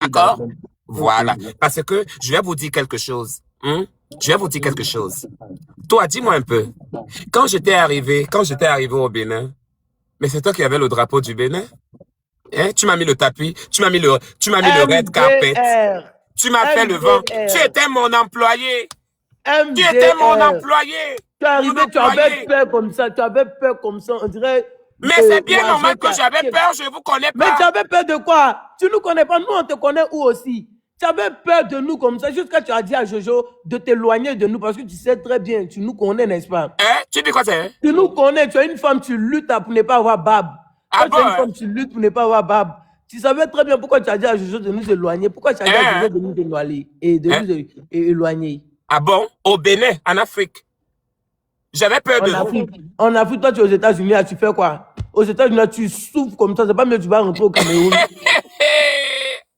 D'accord? d'accord. Ok. Voilà. Parce que je vais vous dire quelque chose. Je vais vous dire quelque chose. Toi, dis-moi un peu. Quand j'étais arrivé au Bénin, mais c'est toi qui avais le drapeau du Bénin? Hein? Tu m'as mis le tapis, tu m'as mis le red carpet. MDR. Tu m'as fait le vent. Tu MDR. étais mon employé. Tu étais mon MDR. employé. Tu es Mon arrivé, tu avais employé. peur comme ça, tu avais peur comme ça, on dirait Mais c'est bien l'oiseau normal que j'avais peur, je ne vous connais Mais tu pas. avais peur de quoi? Tu ne nous connais pas, nous on te connaît où aussi? Tu avais peur de nous comme ça, jusqu'à tu as dit à Jojo de t'éloigner de nous parce que tu sais très bien, tu nous connais, n'est-ce pas? Hein? Tu dis quoi c'est? Tu nous connais, tu es une femme, tu luttes pour ne pas avoir barbe. Ah Quand bon, tu es une hein? femme, tu luttes pour ne pas avoir barbe. Tu savais très bien pourquoi tu as dit à Jojo de nous éloigner, pourquoi tu as dit à Jojo Hein? de nous éloigner et de Hein? nous éloigner. Ah bon? Au Bénin, en Afrique. J'avais peur de vous. En Afrique, toi tu es aux États-Unis, tu fais quoi? Aux États-Unis, tu souffres comme ça, c'est pas mieux, tu vas rentrer au Cameroun.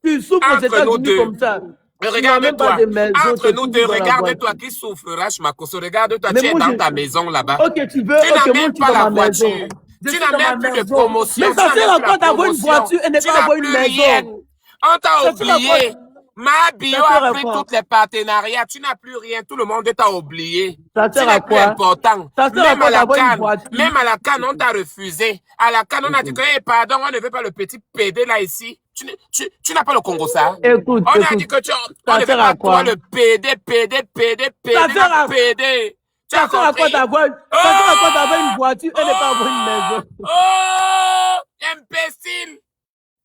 Tu souffres aux Entre nous États-Unis deux. comme ça. Tu n'as même pas Regarde-toi. de maison, tu Entre es nous deux, toujours dans la boîte. regarde-toi qui souffre, Rachmakoso. Regarde-toi, Mais tu es moi, dans ta maison là-bas. ok, tu veux, Tu n'as ok, moi, même je suis pas dans la ma maison. voiture. Je Tu suis n'as dans ma même plus de maison. Mais promotion. Tu ça n'as sert même à plus la quoi d'avoir une promotion. voiture et ne Tu pas n'as avoir une plus rien. maison? On t'a Ça sert à quoi? oublié. Ma bio Ça sert a à pris quoi? tous les partenariats. Tu n'as plus rien. Tout le monde t'a oublié. Ça Tu sert à n'es plus quoi? important. Ça sert à quoi d'avoir une voiture? Même à la CAN, on t'a refusé. À la CAN, on a dit que, hey, pardon, on ne veut pas le petit PD là ici. Tu n'as pas le Congo, ça? Écoute, On a dit écoute. que on Ça ne veut sert à pas toi quoi? le PD, PD, PD, Ça PD, sert la à, PD. Tu as ça sert à quoi compris? d'avoir, ça sert à quoi d'avoir une voiture et ne pas avoir une Oh! maison? Oh! Imbécile!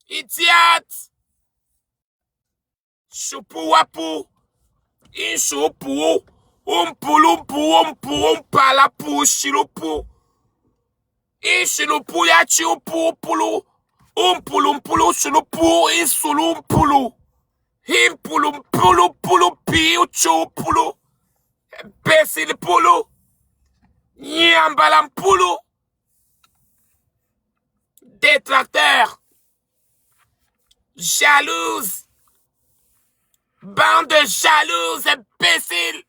Idiot! Choupu-wapu! Inchoupu! Umpulumpu, umpalapu, chilupu! Ishilupu, yachiupu, pulu! Umpulumpulu, chilupu, insulumpulu! Impulumpulu, pulu, piu, chupulu! Imbécile pulu! Nyambalampulu! Détracteur! Jalouse! Bande de jalouses, imbéciles!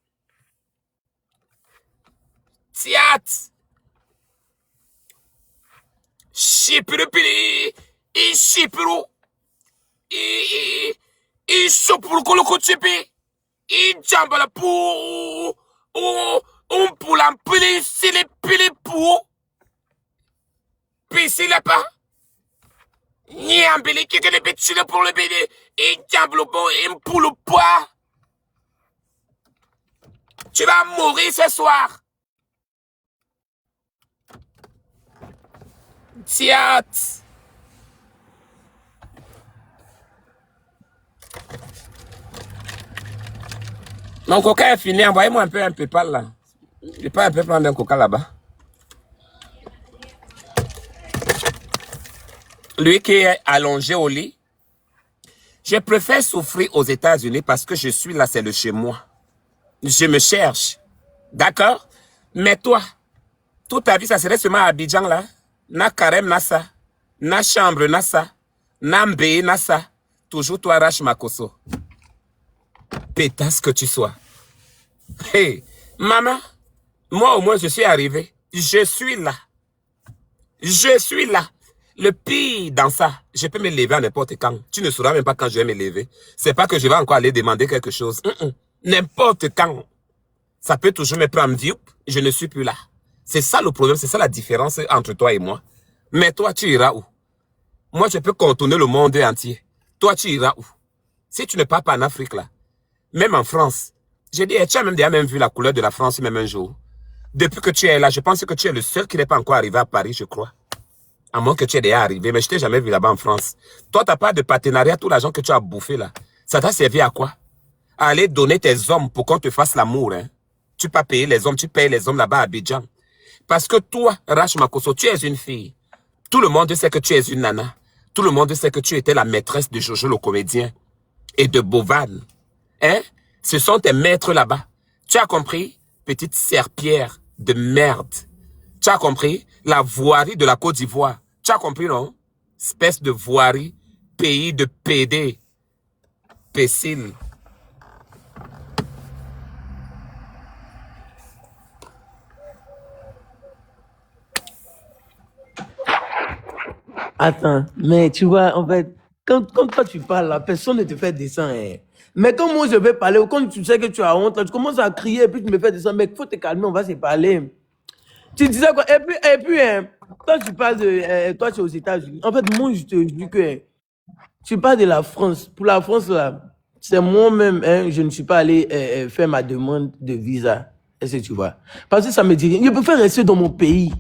Tiat! Chipirupiri! Ichipiru! Ichupurukulukuchipi! Ijambalapu! Umpulampili, silipilipu! Pisilepa! Nyambili, kikilipichile pour le bébé! Ijamblupo, impulupua! Tu vas mourir ce soir! Tiat! Mon coca est fini, envoyez-moi un peu un PayPal là. Je peux un peu prendre un coca là-bas. Lui qui est allongé au lit, je préfère souffrir aux États-Unis parce que je suis là, c'est le chez moi. Je me cherche. D'accord? Mais toi, toute ta vie, ça serait seulement à Abidjan là. Na carême, na ça. Na chambre, na ça. Na mbé, na ça. Toujours toi, Rachmakoso. Pétasse que tu sois. Hey, maman, moi au moins je suis arrivé. Je suis là. Je suis là. Le pire dans ça, je peux me lever à n'importe quand. Tu ne sauras même pas quand je vais me lever. C'est pas que je vais encore aller demander quelque chose. N'importe quand. Ça peut toujours me prendre vieux. Je ne suis plus là. C'est ça le problème. C'est ça la différence entre toi et moi. Mais toi, tu iras où? Moi, je peux contourner le monde entier. Toi, tu iras où? Si tu ne pars pas en Afrique, là, même en France, j'ai dit, tu as même vu la couleur de la France même un jour. Depuis que tu es là, je pense que tu es le seul qui n'est pas encore arrivé à Paris, je crois. À moins que tu es déjà arrivé, mais je t'ai jamais vu là-bas en France. Toi, tu n'as pas de partenariat, tout l'argent que tu as bouffé là. Ça t'a servi à quoi? À aller donner tes hommes pour qu'on te fasse l'amour, hein. Tu peux pas payer les hommes, tu payes les hommes là-bas à Abidjan. Parce que toi, Rachmakoso, tu es une fille. Tout le monde sait que tu es une nana. Tout le monde sait que tu étais la maîtresse de Jojo le comédien et de Bovan. Hein? Ce sont tes maîtres là-bas. Tu as compris? Petite serpillère de merde. Tu as compris? La voirie de la Côte d'Ivoire. Tu as compris, non? Espèce de voirie, pays de PD. Pécile. Attends, mais tu vois, en fait, quand toi tu parles, là, personne ne te fait descendre. Hein. Mais quand moi je vais parler, ou quand tu sais que tu as honte, là, tu commences à crier et puis tu me fais descendre. Mais il faut te calmer, on va se parler. Tu disais quoi? Et puis hein, toi tu parles de. Toi tu es aux États-Unis. En fait, moi je te dis que hein, tu parles de la France. Pour la France, là, c'est moi-même, hein, je ne suis pas allé faire ma demande de visa. Est-ce que tu vois? Parce que ça me dit rien. Je préfère rester dans mon pays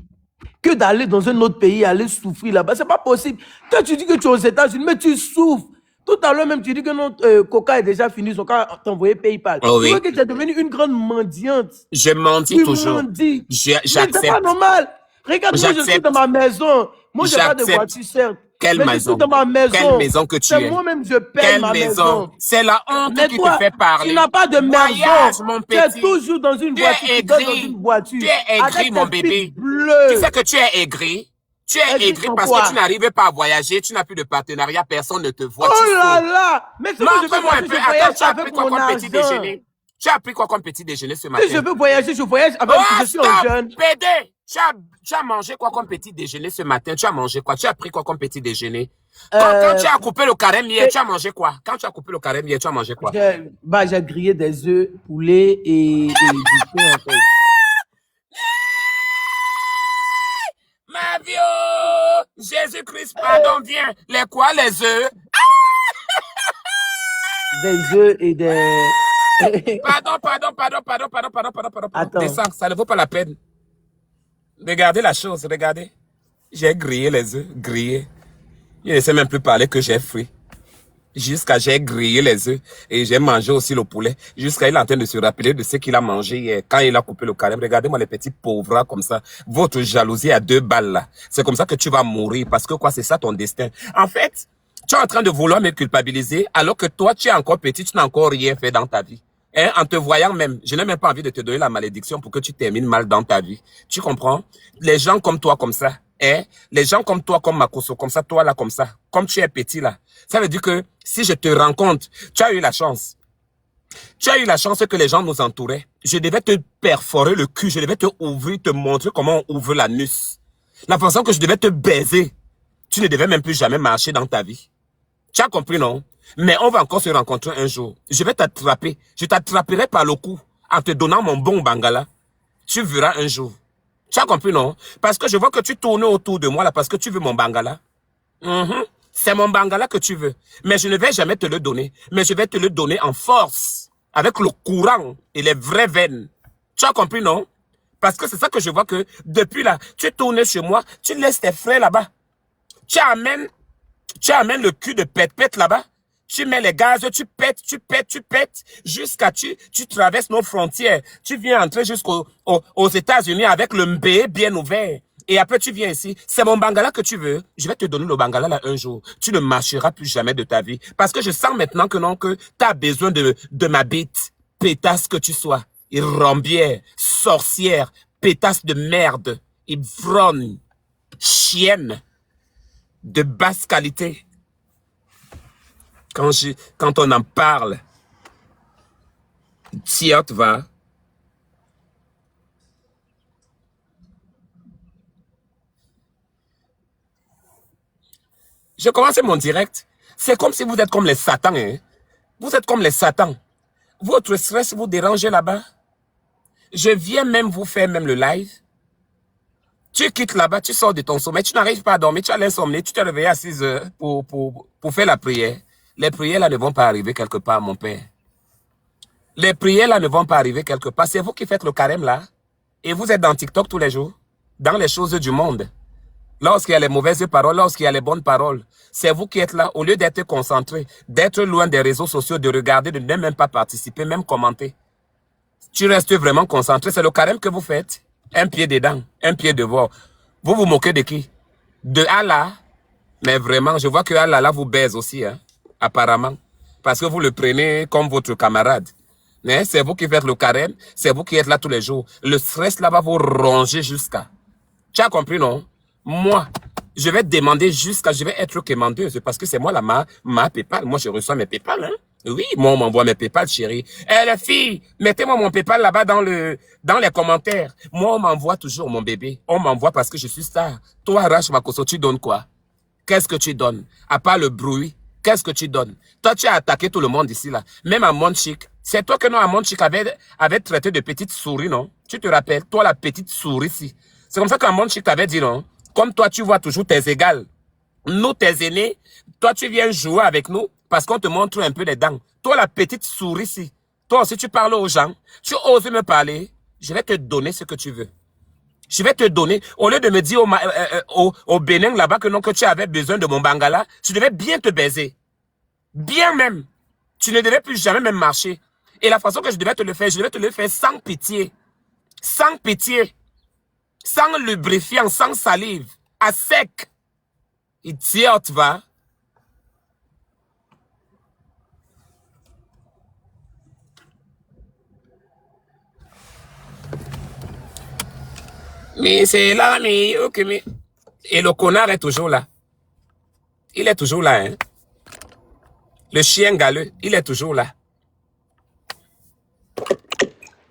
que d'aller dans un autre pays, aller souffrir là-bas. C'est pas possible. Toi, tu dis que tu es aux États-Unis, mais tu souffres. Tout à l'heure même, tu dis que notre Coca est déjà fini, son cas t'envoyer PayPal. Oh Tu vois oui. que tu es devenue une grande mendiante. Je mendie Tu toujours. mendis. Mais c'est pas J'accepte. normal. Regarde, moi, je suis dans J'accepte. ma maison. Moi, je n'ai pas de J'accepte. voiture, certes. Quelle Mais je suis maison? dans ma Quelle maison. maison que tu C'est es? moi-même, je paye Quelle ma maison? maison. C'est la honte Mais qui toi, te fait tu parler. n'as pas de Voyage, maison. mon Tu es petit. toujours dans une Tu voiture. es Tu dors dans aigri. une voiture. Tu es aigri, Avec mon tes bébé. pics bleus. Tu sais que tu es aigri. Tu es Aigri aigri sans parce quoi? que tu n'arrives pas à voyager, tu n'as plus de partenariat, personne ne te voit, Oh tu là souffres. là! Mais ce que je veux Montre-moi un voyager, peu. je Attends, voyage tu as avec pris quoi mon comme petit argent. déjeuner? Tu as pris quoi comme petit déjeuner ce Si matin? je veux voyager, je voyage avec, Oh, je suis un stop! jeune. PD! Tu as mangé quoi comme petit déjeuner ce matin? Tu as mangé quoi? Tu as pris quoi comme petit déjeuner? Quand tu as coupé le carême hier, tu as mangé quoi? Quand tu as coupé le carême hier, tu as mangé quoi? J'ai grillé des œufs, poulet et du pain, en fait. Ma vie, oh! Jésus-Christ, pardon, viens. Les quoi, les œufs? Des œufs et des... Pardon. Attends. Descends, ça ne vaut pas la peine. Regardez la chose, regardez. J'ai grillé les œufs, grillé. Je ne sais même plus parler que j'ai frit. Jusqu'à j'ai grillé les œufs et j'ai mangé aussi le poulet. Jusqu'à il est en train de se rappeler de ce qu'il a mangé hier quand il a coupé le carême. Regardez-moi les petits pauvres comme ça. Votre jalousie à 2 balles là. C'est comme ça que tu vas mourir parce que quoi, c'est ça ton destin. En fait, tu es en train de vouloir me culpabiliser alors que toi, tu es encore petit, tu n'as encore rien fait dans ta vie. Hein, en te voyant même, je n'ai même pas envie de te donner la malédiction pour que tu termines mal dans ta vie. Tu comprends? Les gens comme toi comme ça, hein, les gens comme toi, comme Makoso, comme ça, toi là, comme ça, comme tu es petit là, ça veut dire que si je te rencontre, tu as eu la chance. Tu as eu la chance que les gens nous entouraient. Je devais te perforer le cul, je devais te ouvrir, te montrer comment on ouvre l'anus. La façon que je devais te baiser, tu ne devais même plus jamais marcher dans ta vie. Tu as compris, non? Mais on va encore se rencontrer un jour. Je vais t'attraper. Je t'attraperai par le cou en te donnant mon bon bangala. Tu verras un jour. Tu as compris, non? Parce que je vois que tu tournes autour de moi là parce que tu veux mon bangala. C'est mon bangala que tu veux. Mais je ne vais jamais te le donner. Mais je vais te le donner en force. Avec le courant et les vraies veines. Tu as compris, non? Parce que c'est ça que je vois que depuis là, tu tournes chez moi, tu laisses tes frères là-bas. Tu amènes le cul de pète-pète là-bas. Tu mets les gaz, tu pètes, jusqu'à tu traverses nos frontières. Tu viens entrer aux États-Unis avec le mbé bien ouvert. Et après, tu viens ici. C'est mon bangala que tu veux. Je vais te donner le bangala là un jour. Tu ne marcheras plus jamais de ta vie. Parce que je sens maintenant que non, que tu as besoin de ma bite. Pétasse que tu sois. Irombière, sorcière, pétasse de merde, ivrogne, chienne de basse qualité. Quand on en parle, tiote va. Je commence mon direct. C'est comme si vous êtes comme les satans. Hein? Vous êtes comme les satans. Votre stress vous dérange là-bas. Je viens même vous faire même le live. Tu quittes là-bas, tu sors de ton sommeil, tu n'arrives pas à dormir, tu as l'insomnie, tu t'es réveillé à 6 heures pour faire la prière. Les prières là ne vont pas arriver quelque part, mon père. Les prières là ne vont pas arriver quelque part. C'est vous qui faites le carême là. Et vous êtes dans TikTok tous les jours. Dans les choses du monde. Lorsqu'il y a les mauvaises paroles, lorsqu'il y a les bonnes paroles. C'est vous qui êtes là. Au lieu d'être concentré, d'être loin des réseaux sociaux, de regarder, de ne même pas participer, même commenter. Tu restes vraiment concentré. C'est le carême que vous faites. Un pied dedans, un pied dehors. Vous vous moquez de qui? De Allah. Mais vraiment, je vois que Allah là vous baise aussi, hein, apparemment. Parce que vous le prenez comme votre camarade. C'est vous qui faites le carême, c'est vous qui êtes là tous les jours. Le stress là va vous ronger jusqu'à. Tu as compris, non? Moi, je vais demander jusqu'à, je vais être quémandeuse parce que c'est moi là, ma PayPal. Moi, je reçois mes PayPal, hein. Oui, moi, on m'envoie mes PayPal, chérie. Les filles, mettez-moi mon PayPal là-bas dans les commentaires. Moi, on m'envoie toujours mon bébé. On m'envoie parce que je suis star. Toi, Rach Makoso, tu donnes quoi? Qu'est-ce que tu donnes? À part le bruit Qu'est-ce que tu donnes? Toi, tu as attaqué tout le monde ici, là. Même à Monchic. C'est toi que non, à Monchic avait traité de petite souris, non? Tu te rappelles? Toi, la petite souris ici. C'est comme ça qu'à Monchic t'avait dit, non? Comme toi, tu vois toujours tes égales. Nous, tes aînés, toi, tu viens jouer avec nous parce qu'on te montre un peu les dents. Toi, la petite souris ici. Toi aussi, tu parles aux gens. Tu oses me parler. Je vais te donner ce que tu veux. Je vais te donner, au lieu de me dire au Bénin là-bas que non, que tu avais besoin de mon bangala, tu devais bien te baiser. Bien même. Tu ne devais plus jamais même marcher. Et la façon que je devais te le faire, je devais te le faire sans pitié. Sans pitié. Sans lubrifiant, sans salive. À sec. Idiote, va. Mais c'est là, mais ok, mais... Et le connard est toujours là. Il est toujours là, hein. Le chien galeux, il est toujours là.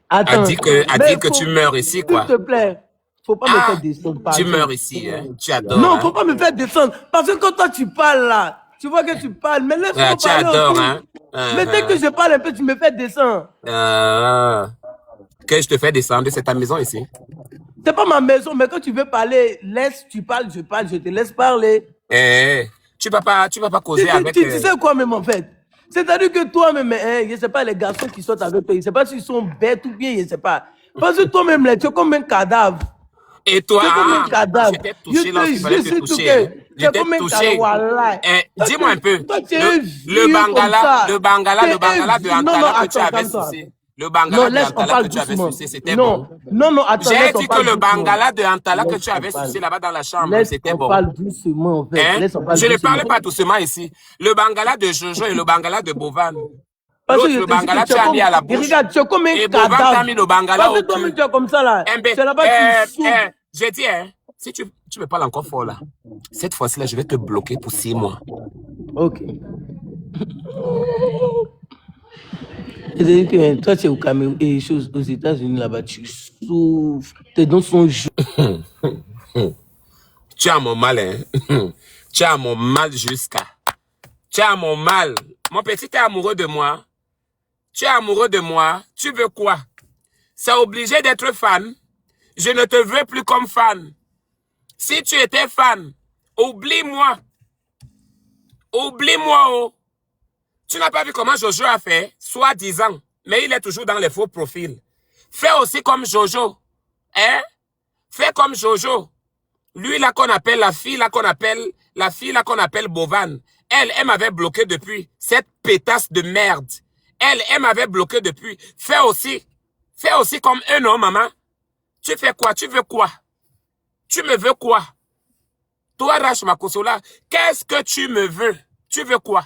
Attends. A dit que tu meurs ici, quoi. S'il te plaît, faut pas me faire descendre. Tu meurs ici, hein. Tu adores. Non, hein? faut pas me faire descendre. Parce que quand toi tu parles là, tu vois que tu parles, mais laisse-moi Tu parler adores, aussi. hein. Mais dès que je parle un peu, tu me fais descendre. Que je te fais descendre, c'est ta maison ici. C'est pas ma maison, mais quand tu veux parler, tu parles, je te laisse parler. Tu vas pas causer avec... Tu sais quoi même en fait? C'est-à-dire que toi-même, je sais pas, les garçons qui sortent avec toi, je sais pas s'ils sont bêtes ou bien, je sais pas. Parce que toi-même, là, tu es comme un cadavre. Et toi, tu es comme un cadavre. J'étais touché lorsqu'il fallait te toucher. Hein. J'étais touché. Dis-moi un peu, le bangala de Antala que tu avais sucé. Le bangala de Antala que tu avais sucé, c'était bon. Non, attends. J'ai dit que le bangala de Antala que tu avais sucé là-bas dans la chambre, c'était bon. On parle doucement, en fait. Je ne parle pas doucement ici. Le bangala de Jojo et le bangala de Bovan. L'autre, le bangala, tu as mis à la bouche. Regarde, tu es comme un cadavre. Et Bovan t'a mis le bangala au cul. Toi-même, tu es comme ça, là. C'est là-bas que tu souffres. J'ai dit, hein, si tu me parles encore fort, là, cette fois-ci, là, je vais te bloquer pour 6 mois. Ok. C'est-à-dire que toi, tu es au Cameroun et aux États-Unis, là-bas, tu souffres. Tes dents sont jaunes. Tu as mon mal, hein. Tu as mon mal jusqu'à. Tu as mon mal. Mon petit, tu es amoureux de moi. Tu es amoureux de moi. Tu veux quoi? C'est obligé d'être fan. Je ne te veux plus comme fan. Si tu étais fan, oublie-moi. Oublie-moi, oh. Tu n'as pas vu comment Jojo a fait, soi-disant, mais il est toujours dans les faux profils. Fais aussi comme Jojo. Hein? Fais comme Jojo. Lui, là qu'on appelle la fille, là qu'on appelle Bovan. Elle m'avait bloqué depuis. Cette pétasse de merde. Elle m'avait bloqué depuis. Fais aussi comme eux, non, maman? Tu fais quoi? Tu veux quoi? Tu me veux quoi? Toi, Rach Makosola, qu'est-ce que tu me veux? Tu veux quoi?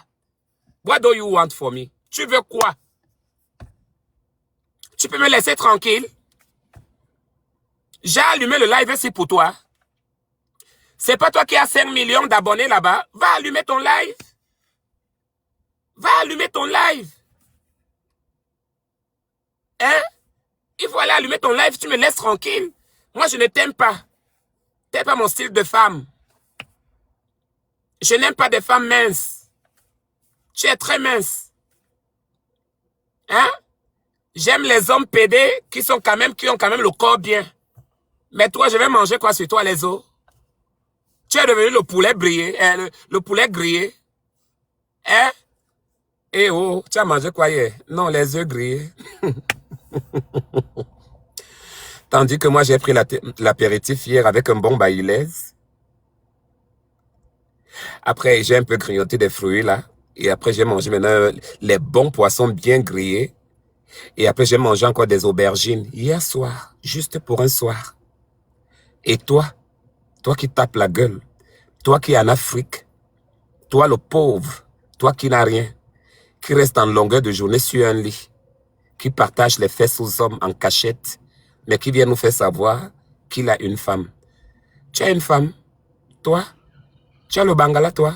What do you want for me? Tu veux quoi? Tu peux me laisser tranquille? J'ai allumé le live ici pour toi. C'est pas toi qui as 5 millions d'abonnés là-bas. Va allumer ton live. Va allumer ton live. Hein? Il faut aller allumer ton live, tu me laisses tranquille. Moi, je ne t'aime pas. T'es pas mon style de femme. Je n'aime pas des femmes minces. Tu es très mince. Hein? J'aime les hommes pédés qui ont quand même le corps bien. Mais toi, je vais manger quoi sur toi, les os? Tu es devenu le poulet brillé, le poulet grillé. Hein? Eh oh, tu as mangé quoi hier? Non, les œufs grillés. Tandis que moi, j'ai pris l'apéritif hier avec un bon baïlaise. Après, j'ai un peu grignoté des fruits, là. Et après, j'ai mangé maintenant les bons poissons bien grillés. Et après, j'ai mangé encore des aubergines hier soir, juste pour un soir. Et toi qui tapes la gueule, toi qui es en Afrique, toi le pauvre, toi qui n'as rien, qui reste en longueur de journée sur un lit, qui partage les fesses aux hommes en cachette, mais qui vient nous faire savoir qu'il a une femme. Tu as une femme, toi, tu as le bangala, toi,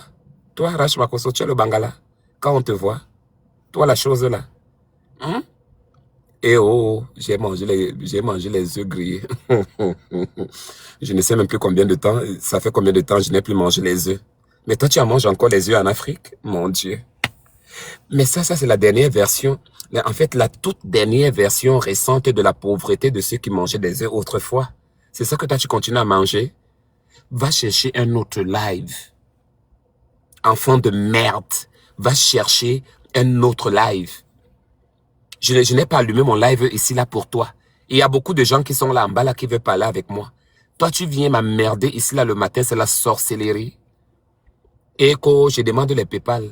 Rach Makoso, tu as le bangala, quand on te voit, toi la chose là. Hein? Et oh, j'ai mangé les œufs grillés. Je ne sais même plus combien de temps, ça fait combien de temps je n'ai plus mangé les œufs. Mais toi, tu en manges encore les œufs en Afrique? Mon Dieu. Mais ça c'est la dernière version. En fait, la toute dernière version récente de la pauvreté de ceux qui mangeaient des œufs autrefois. C'est ça que toi, tu continues à manger? Va chercher un autre live. Enfant de merde. Va chercher un autre live. Je n'ai pas allumé mon live ici, là, pour toi. Il y a beaucoup de gens qui sont là en bas, là, qui veulent parler avec moi. Toi, tu viens m'emmerder ici, là, le matin, c'est la sorcellerie. Écho, je demande les PayPal.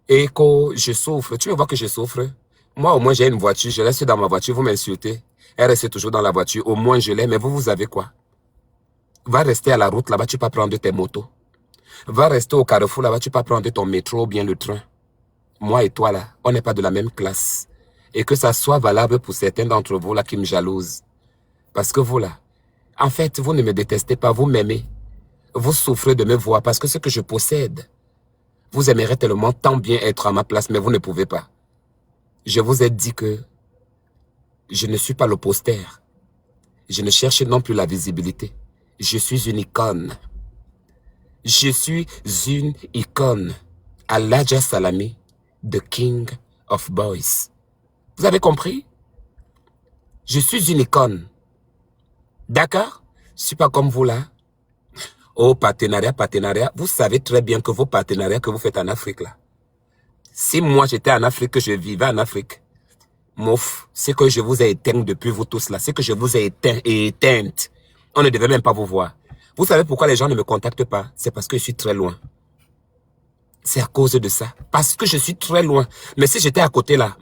Écho, je souffre. Tu veux voir que je souffre? Moi, au moins, j'ai une voiture. Je reste dans ma voiture. Vous m'insultez. Elle reste toujours dans la voiture. Au moins, je l'ai. Mais vous, vous avez quoi? Va rester à la route, là-bas, tu peux prendre tes motos. Va rester au carrefour, là-bas, tu peux prendre ton métro ou bien le train. Moi et toi, là, on n'est pas de la même classe. Et que ça soit valable pour certains d'entre vous, là, qui me jalousent. Parce que vous, là, en fait, vous ne me détestez pas, vous m'aimez. Vous souffrez de me voir parce que ce que je possède, vous aimeriez tellement tant bien être à ma place, mais vous ne pouvez pas. Je vous ai dit que je ne suis pas le poster. Je ne cherche non plus la visibilité. Je suis une icône. Je suis une icône. Alhaja Salami, the king of boys. Vous avez compris? Je suis une icône. D'accord? Je ne suis pas comme vous là. Oh, partenariat, partenariat. Vous savez très bien que vos partenariats que vous faites en Afrique là. Si moi j'étais en Afrique, que je vivais en Afrique, mouf, c'est que je vous ai éteint depuis vous tous là. C'est que je vous ai éteint et éteinte. On ne devait même pas vous voir. Vous savez pourquoi les gens ne me contactent pas? C'est parce que je suis très loin. C'est à cause de ça. Parce que je suis très loin. Mais si j'étais à côté là,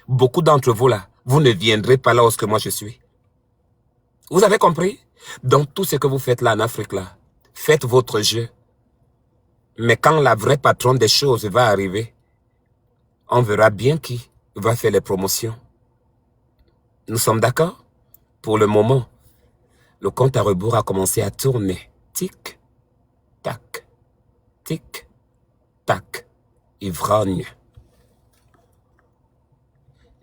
beaucoup d'entre vous là, vous ne viendrez pas là où moi je suis. Vous avez compris? Donc tout ce que vous faites là en Afrique là, faites votre jeu. Mais quand la vraie patronne des choses va arriver, on verra bien qui va faire les promotions. Nous sommes d'accord? Pour le moment, le compte à rebours a commencé à tourner. Tic, tac, tic, tac, ivrogne.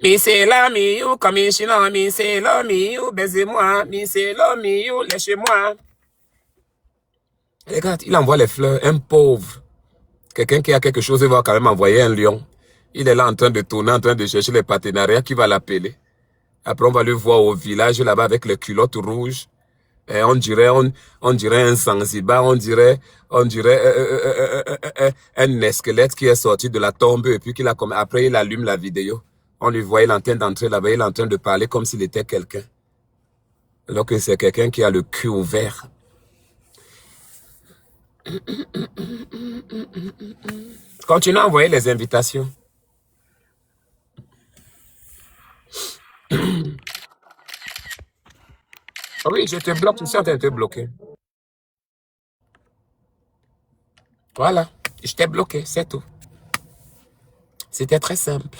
Mi c'est là, mi ou comme chinois, mi c'est là, mi ou baisez-moi, mi c'est là, mi ou lâchez-moi. Regarde, il envoie les fleurs, un pauvre. Quelqu'un qui a quelque chose, il va quand même envoyer un lion. Il est là en train de tourner, en train de chercher les partenariats qui va l'appeler. Après, on va le voir au village là-bas avec les culottes rouges. Et on dirait un Zanzibar, on dirait un squelette qui est sorti de la tombe et puis après il allume la vidéo. On lui voit, il est en train d'entrer là-bas, il est en train de parler comme s'il était quelqu'un. Alors que c'est quelqu'un qui a le cul ouvert. Continue à envoyer les invitations. Oui, je te bloque, je suis en train de te bloquer. Voilà, je t'ai bloqué, c'est tout. C'était très simple.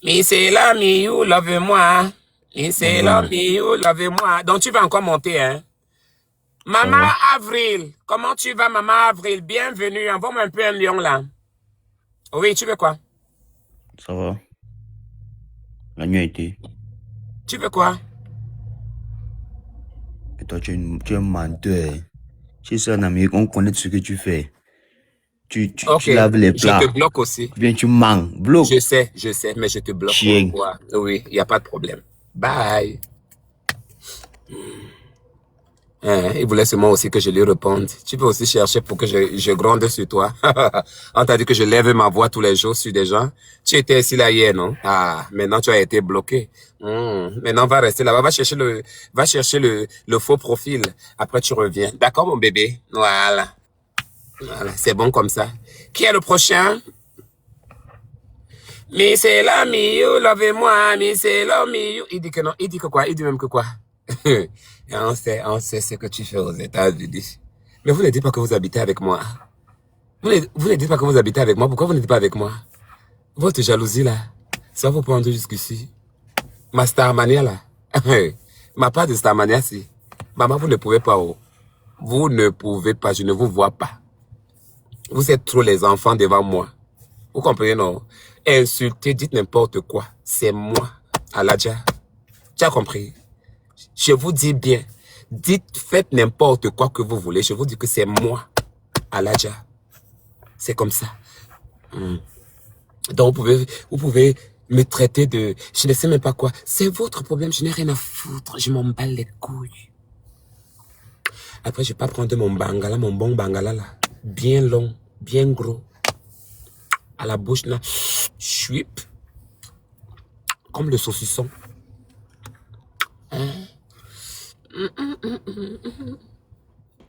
Mi c'est là, mi you, love-moi. Mi c'est là, mi you, love-moi. Donc tu vas encore monter, hein? Maman Avril, comment tu vas, Maman Avril? Bienvenue, envoie-moi un peu un lion là. Oui, tu veux quoi? Ça va. La nuit a été. Tu veux quoi? Et toi, tu es un menteur. Tu es un ami, on connaît ce que tu fais. Tu laves les plats. Je te bloque aussi. Bien, tu manges. Bloque. Je sais, mais je te bloque. Chien. Oui, il n'y a pas de problème. Bye. Il voulait seulement aussi que je lui réponde. Tu peux aussi chercher pour que je gronde sur toi. On t'a dit que je lève ma voix tous les jours sur des gens. Tu étais ici là hier, non? Ah, maintenant tu as été bloqué. Maintenant va rester là-bas. Va chercher le faux profil. Après tu reviens. D'accord, mon bébé? Voilà. C'est bon comme ça. Qui est le prochain? Mais c'est là, mieux, love-moi. Mais c'est là, mieux. Il dit que non. Il dit que quoi? Il dit même que quoi? On sait ce que tu fais aux États-Unis. Mais vous ne dites pas que vous habitez avec moi. Vous ne dites pas que vous habitez avec moi. Pourquoi vous ne dites pas avec moi? Votre jalousie là, ça vous prendre jusqu'ici. Ma Starmania là. Ma part de Starmania si. Maman, vous ne pouvez pas. Oh. Vous ne pouvez pas. Je ne vous vois pas. Vous êtes trop les enfants devant moi. Vous comprenez, non? Insultez, dites n'importe quoi. C'est moi, Alhaja. Tu as compris? Je vous dis bien. Dites, faites n'importe quoi que vous voulez. Je vous dis que c'est moi, Aladja. C'est comme ça. Donc, vous pouvez me traiter de... Je ne sais même pas quoi. C'est votre problème. Je n'ai rien à foutre. Je m'emballe les couilles. Après, je vais pas prendre mon bangala, mon bon bangala là. Bien long, bien gros. À la bouche là. Chouip. Comme le saucisson.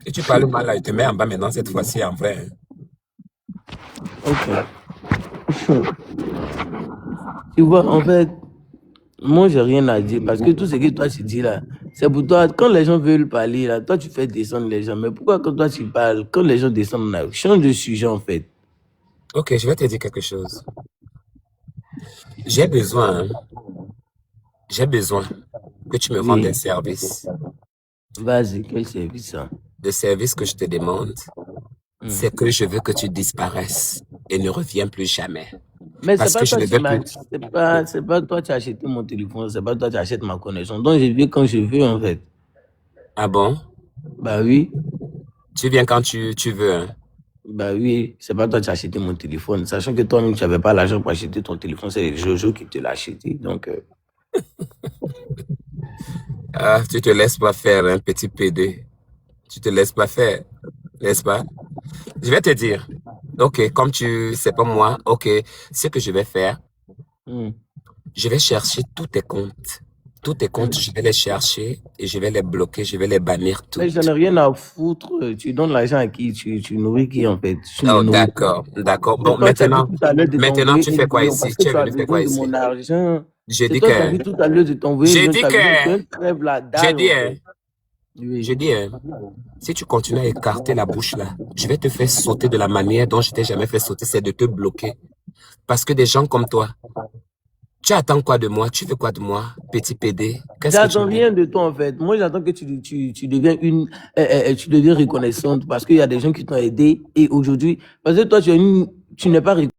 Et tu parles mal là, il te met en bas maintenant cette fois-ci en vrai. Ok. Tu vois, en fait, moi, j'ai rien à dire parce que tout ce que toi, tu dis là, c'est pour toi. Quand les gens veulent parler là, toi, tu fais descendre les gens. Mais pourquoi quand toi, tu parles, quand les gens descendent là, change de sujet en fait. Ok, je vais te dire quelque chose. J'ai besoin que tu me rendes Oui. un service. Vas-y, quel service ça? Le service que je te demande, c'est que je veux que tu disparaisses et ne reviens plus jamais. Mais c'est Parce pas que je toi ne qui veux m'as, plus. c'est pas toi qui as acheté mon téléphone, c'est pas toi qui achètes ma connexion. Donc je viens quand je veux en fait. Ah bon? Bah oui, Tu viens quand tu veux, hein? bah oui, c'est pas toi qui as acheté mon téléphone. Sachant que toi-même tu n'avais pas l'argent pour acheter ton téléphone, c'est Jojo qui te l'a acheté. Donc Ah, tu te laisses pas faire, un petit PD. Tu te laisses pas faire, n'est-ce pas? Je vais te dire. Ok, comme tu sais pas moi, ok, ce que je vais faire, je vais chercher tous tes comptes. Tous tes comptes, je vais les chercher et je vais les bloquer, je vais les bannir mais j'en toutes. ai rien à foutre. Tu donnes l'argent à qui? Tu nourris qui en fait? Tu ne Oh, nourris pas. d'accord, d'accord. C'est Bon, toi qui as dit maintenant, tout à l'heure de maintenant, t'envoyer tu un fais quoi million ici? parce que Tu es tu as venu faire quoi besoin de ici? mon argent. J'ai C'est dit toi qui as que, dit tout à l'heure de t'envoyer un j'ai million. Tu dit as que, besoin qu'un crève la j'ai dalle dit, en hein, fait. Oui. j'ai dit, hein, si tu continues à écarter la bouche là, je vais te faire sauter de la manière dont je t'ai jamais fait sauter, c'est de te bloquer. Parce que des gens comme toi, tu attends quoi de moi? Tu veux quoi de moi, petit PD? Qu'est-ce que tu J'attends veux? rien de toi en fait. Moi, j'attends que tu deviens tu deviens reconnaissante parce qu'il y a des gens qui t'ont aidé et aujourd'hui, parce que toi, tu n'es pas reconnaissante.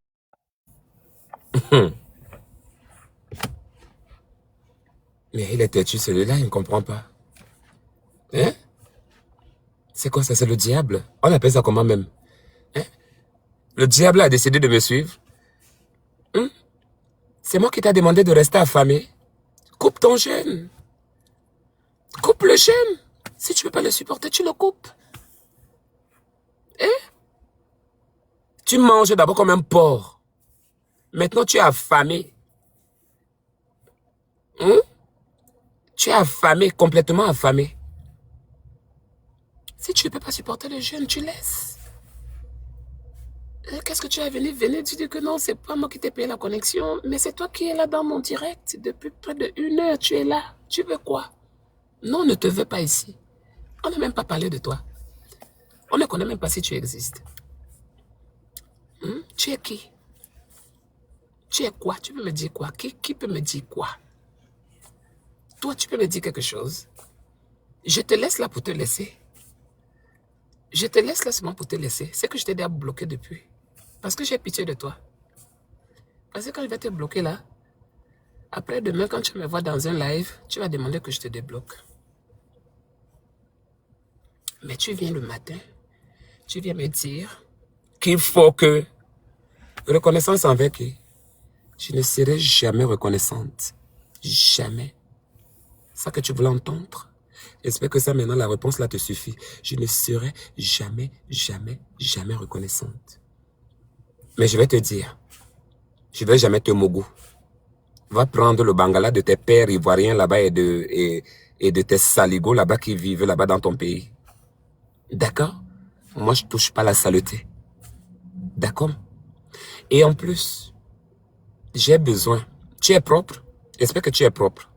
Mais il est têtu, celui-là, il ne comprend pas. Hein? C'est quoi ça? C'est le diable. On appelle ça comment même? Hein? Le diable a décidé de me suivre. Hein? C'est moi qui t'ai demandé de rester affamé. Coupe ton jeûne. Coupe le jeûne. Si tu ne veux pas le supporter, tu le coupes. Hein? Tu manges d'abord comme un porc. Maintenant, tu es affamé. Hein? Tu es affamé, complètement affamé. Si tu ne peux pas supporter le jeûne, tu laisses. Qu'est-ce que tu es venu venir? Tu dis que non, c'est pas moi qui t'ai payé la connexion, mais c'est toi qui es là dans mon direct. Depuis près de 1 heure, tu es là. Tu veux quoi? Non, on ne te veut pas ici. On n'a même pas parlé de toi. On ne connaît même pas si tu existes. Tu es qui? Tu es quoi? Tu peux me dire quoi? Qui peut me dire quoi? Toi, tu peux me dire quelque chose? Je te laisse là pour te laisser. Je te laisse là seulement pour te laisser. C'est que je t'ai déjà bloqué depuis. Parce que j'ai pitié de toi. Parce que quand je vais te bloquer là, après demain, quand tu me vois dans un live, tu vas demander que je te débloque. Mais tu viens le matin, tu viens me dire qu'il faut que... Reconnaissance envers qui? Je ne serai jamais reconnaissante. Jamais. Ça que tu voulais entendre? J'espère que ça maintenant, la réponse là te suffit. Je ne serai jamais, jamais, jamais reconnaissante. Mais je vais te dire, je ne vais jamais te mogou. Va prendre le bangala de tes pères ivoiriens là-bas et de tes saligots là-bas qui vivent là-bas dans ton pays. D'accord? Moi, je ne touche pas la saleté. D'accord? Et en plus, j'ai besoin. Tu es propre? J'espère que tu es propre.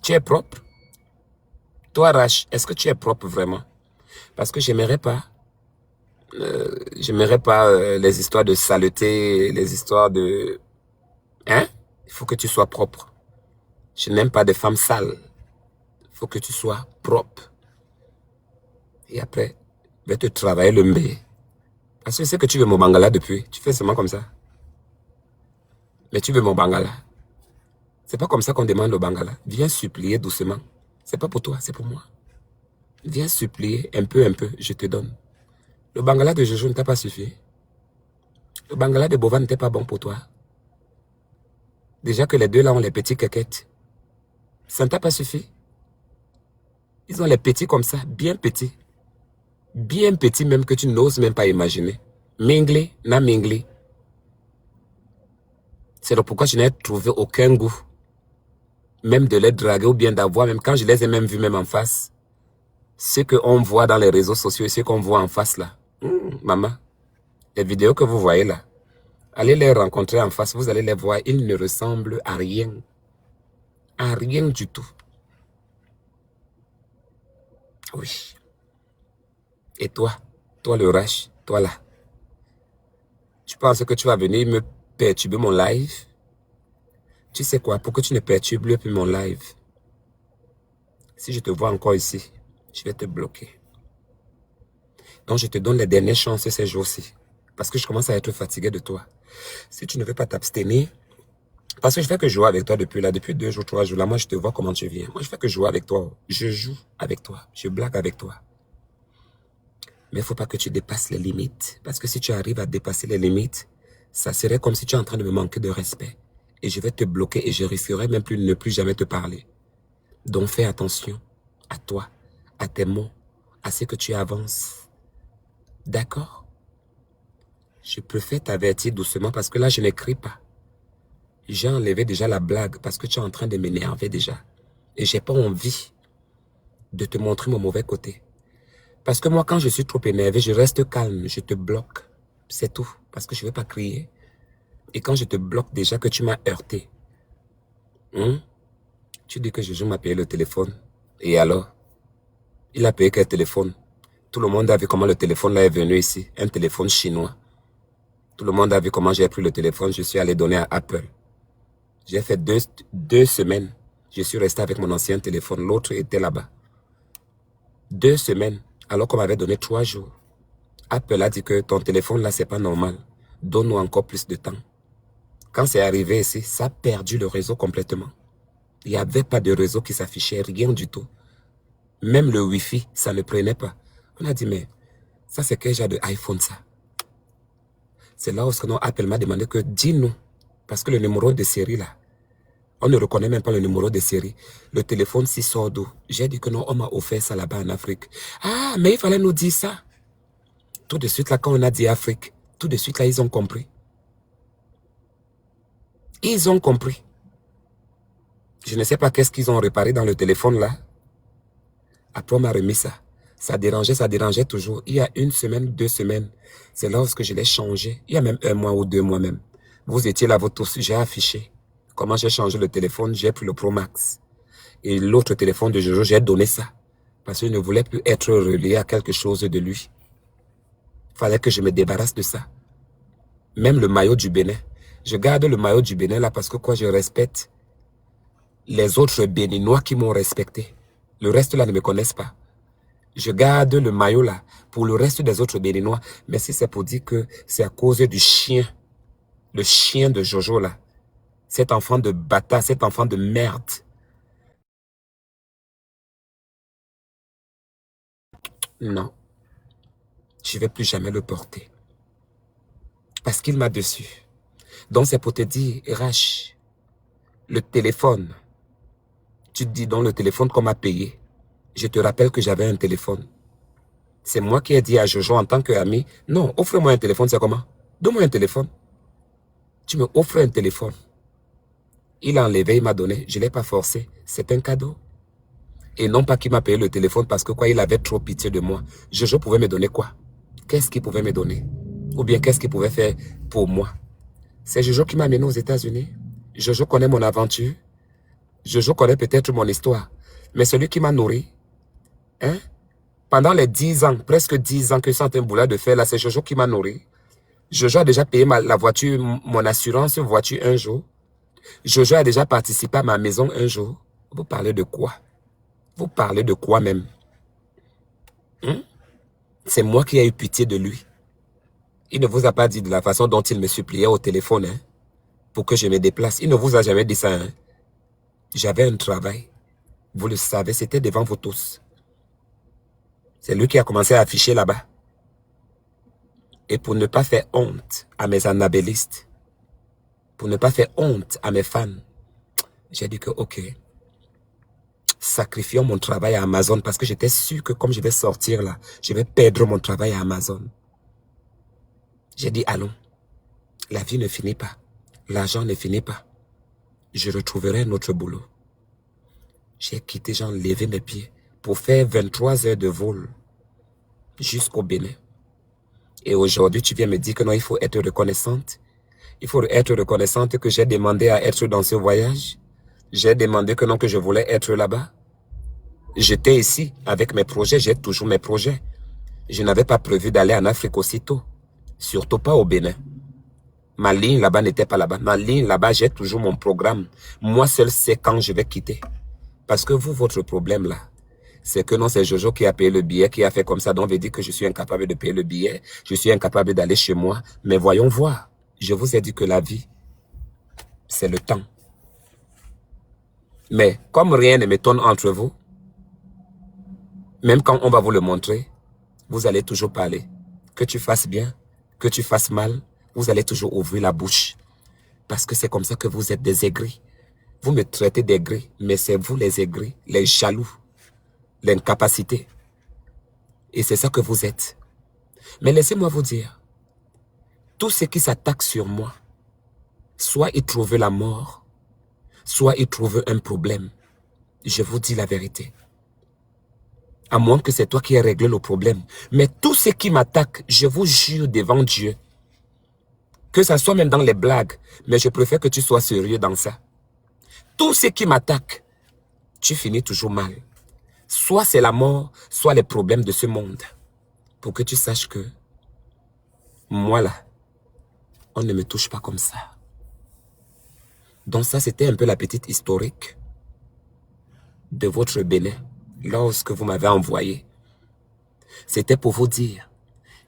Tu es propre? Toi, Rach, est-ce que tu es propre vraiment? Parce que j'aimerais pas les histoires de saleté, les histoires de... Hein? Il faut que tu sois propre. Je n'aime pas des femmes sales. Il faut que tu sois propre. Et après, je vais te travailler le mbé. Parce que je sais que tu veux mon bangala depuis. Tu fais seulement comme ça. Mais tu veux mon bangala. C'est pas comme ça qu'on demande au Bangala. Viens supplier doucement. C'est pas pour toi, c'est pour moi. Viens supplier un peu, je te donne. Le Bangala de Jojo ne t'a pas suffi. Le Bangala de Bova n'était pas bon pour toi. Déjà que les deux là ont les petits quéquettes. Ça ne t'a pas suffi. Ils ont les petits comme ça, bien petits. Bien petits même que tu n'oses même pas imaginer. Minglé, na minglé. C'est pourquoi je n'ai trouvé aucun goût. Même de les draguer ou bien d'avoir, même quand je les ai même vus même en face. Ce qu'on voit dans les réseaux sociaux et ce qu'on voit en face là. Maman, les vidéos que vous voyez là, allez les rencontrer en face, vous allez les voir, ils ne ressemblent à rien. À rien du tout. Oui. Et toi le Rash, toi là, tu penses que tu vas venir me perturber mon live? Tu sais quoi, pour que tu ne perturbes plus mon live, si je te vois encore ici, je vais te bloquer. Donc je te donne les dernières chances ces jours-ci, parce que je commence à être fatigué de toi. Si tu ne veux pas t'abstenir, parce que je fais que jouer avec toi depuis 2 jours, 3 jours, là, moi je te vois comment tu viens. Moi je fais que jouer avec toi, je joue avec toi, je blague avec toi. Mais il ne faut pas que tu dépasses les limites, parce que si tu arrives à dépasser les limites, ça serait comme si tu es en train de me manquer de respect. Et je vais te bloquer et je risquerai même plus de ne plus jamais te parler. Donc fais attention à toi, à tes mots, à ce que tu avances. D'accord? Je préfère t'avertir doucement parce que là je n'écris pas. J'ai enlevé déjà la blague parce que tu es en train de m'énerver déjà. Et j'ai pas envie de te montrer mon mauvais côté. Parce que moi quand je suis trop énervé, je reste calme, je te bloque. C'est tout. Parce que je ne vais pas crier. Et quand je te bloque déjà que tu m'as heurté, tu dis que Jojo m'a payé le téléphone. Et alors? Il a payé quel téléphone? Tout le monde a vu comment le téléphone là est venu ici. Un téléphone chinois. Tout le monde a vu comment j'ai pris le téléphone. Je suis allé donner à Apple. J'ai fait deux semaines. Je suis resté avec mon ancien téléphone. L'autre était là-bas. 2 semaines. Alors qu'on m'avait donné 3 jours. Apple a dit que ton téléphone là, c'est pas normal. Donne-nous encore plus de temps. Quand c'est arrivé ici, ça a perdu le réseau complètement. Il n'y avait pas de réseau qui s'affichait, rien du tout. Même le Wi-Fi, ça ne prenait pas. On a dit, mais ça c'est quel genre de iPhone ça? C'est là où Apple m'a demandé que dis-nous. Parce que le numéro de série là, on ne reconnaît même pas le numéro de série. Le téléphone s'y sort d'où? J'ai dit que non, on m'a offert ça là-bas en Afrique. Ah, mais il fallait nous dire ça. Tout de suite là, quand on a dit Afrique, tout de suite là, ils ont compris. Ils ont compris. Je ne sais pas qu'est-ce qu'ils ont réparé dans le téléphone là. Après, on m'a remis ça. Ça dérangeait toujours. Il y a 1 semaine, 2 semaines. C'est lorsque je l'ai changé. Il y a même 1 mois ou 2 mois même. Vous étiez là, vous tous. J'ai affiché comment j'ai changé le téléphone. J'ai pris le Pro Max. Et l'autre téléphone de Jojo, j'ai donné ça. Parce qu'il ne voulait plus être relié à quelque chose de lui. Il fallait que je me débarrasse de ça. Même le maillot du Bénin. Je garde le maillot du Bénin là parce que quoi, je respecte les autres Béninois qui m'ont respecté. Le reste là ne me connaissent pas. Je garde le maillot là pour le reste des autres Béninois. Mais si c'est pour dire que c'est à cause du chien, le chien de Jojo là, cet enfant de bâtard, cet enfant de merde. Non, je ne vais plus jamais le porter. Parce qu'il m'a dessus. Donc c'est pour te dire, RH, le téléphone, tu te dis donc le téléphone qu'on m'a payé. Je te rappelle que j'avais un téléphone. C'est moi qui ai dit à Jojo en tant qu'ami, non, offre-moi un téléphone, c'est comment? Donne-moi un téléphone. Tu me offres un téléphone. Il a enlevé, il m'a donné, je ne l'ai pas forcé. C'est un cadeau. Et non pas qu'il m'a payé le téléphone parce que quoi, il avait trop pitié de moi. Jojo pouvait me donner quoi? Qu'est-ce qu'il pouvait me donner? Ou bien qu'est-ce qu'il pouvait faire pour moi? C'est Jojo qui m'a amené aux États-Unis. Jojo connaît mon aventure. Jojo connaît peut-être mon histoire. Mais celui qui m'a nourri, hein? Pendant les 10 ans, presque 10 ans que je suis un boulot de faire là, c'est Jojo qui m'a nourri. Jojo a déjà payé la voiture, mon assurance voiture un jour. Jojo a déjà participé à ma maison un jour. Vous parlez de quoi? Vous parlez de quoi même? C'est moi qui ai eu pitié de lui. Il ne vous a pas dit de la façon dont il me suppliait au téléphone, hein, pour que je me déplace. Il ne vous a jamais dit ça, hein. J'avais un travail. Vous le savez, c'était devant vous tous. C'est lui qui a commencé à afficher là-bas. Et pour ne pas faire honte à mes anabellistes, pour ne pas faire honte à mes fans, j'ai dit que ok, sacrifions mon travail à Amazon parce que j'étais sûr que comme je vais sortir là, je vais perdre mon travail à Amazon. J'ai dit allons, la vie ne finit pas, l'argent ne finit pas, je retrouverai un autre boulot. J'ai quitté, j'ai enlevé mes pieds pour faire 23 heures de vol jusqu'au Bénin. Et aujourd'hui, tu viens me dire que non, il faut être reconnaissante. Il faut être reconnaissante que j'ai demandé à être dans ce voyage. J'ai demandé que non, que je voulais être là-bas. J'étais ici avec mes projets, j'ai toujours mes projets. Je n'avais pas prévu d'aller en Afrique aussitôt. Surtout pas au Bénin. Ma ligne là-bas n'était pas là-bas. Ma ligne là-bas, j'ai toujours mon programme. Moi seul sais quand je vais quitter. Parce que vous, votre problème là, c'est que non, c'est Jojo qui a payé le billet, qui a fait comme ça. Donc, veut dire que je suis incapable de payer le billet. Je suis incapable d'aller chez moi. Mais voyons voir. Je vous ai dit que la vie, c'est le temps. Mais comme rien ne m'étonne entre vous, même quand on va vous le montrer, vous allez toujours parler. Que tu fasses bien, que tu fasses mal, vous allez toujours ouvrir la bouche. Parce que c'est comme ça que vous êtes des aigris. Vous me traitez d'aigris, mais c'est vous les aigris, les jaloux, l'incapacité. Et c'est ça que vous êtes. Mais laissez-moi vous dire, tous ceux qui s'attaquent sur moi, soit ils trouvent la mort, soit ils trouvent un problème. Je vous dis la vérité. À moins que c'est toi qui aies réglé le problème. Mais tous ceux qui m'attaquent, je vous jure devant Dieu, que ça soit même dans les blagues, mais je préfère que tu sois sérieux dans ça. Tous ceux qui m'attaquent, tu finis toujours mal. Soit c'est la mort, soit les problèmes de ce monde. Pour que tu saches que, moi là, on ne me touche pas comme ça. Donc ça, c'était un peu la petite historique de votre Bénin, lorsque vous m'avez envoyé. C'était pour vous dire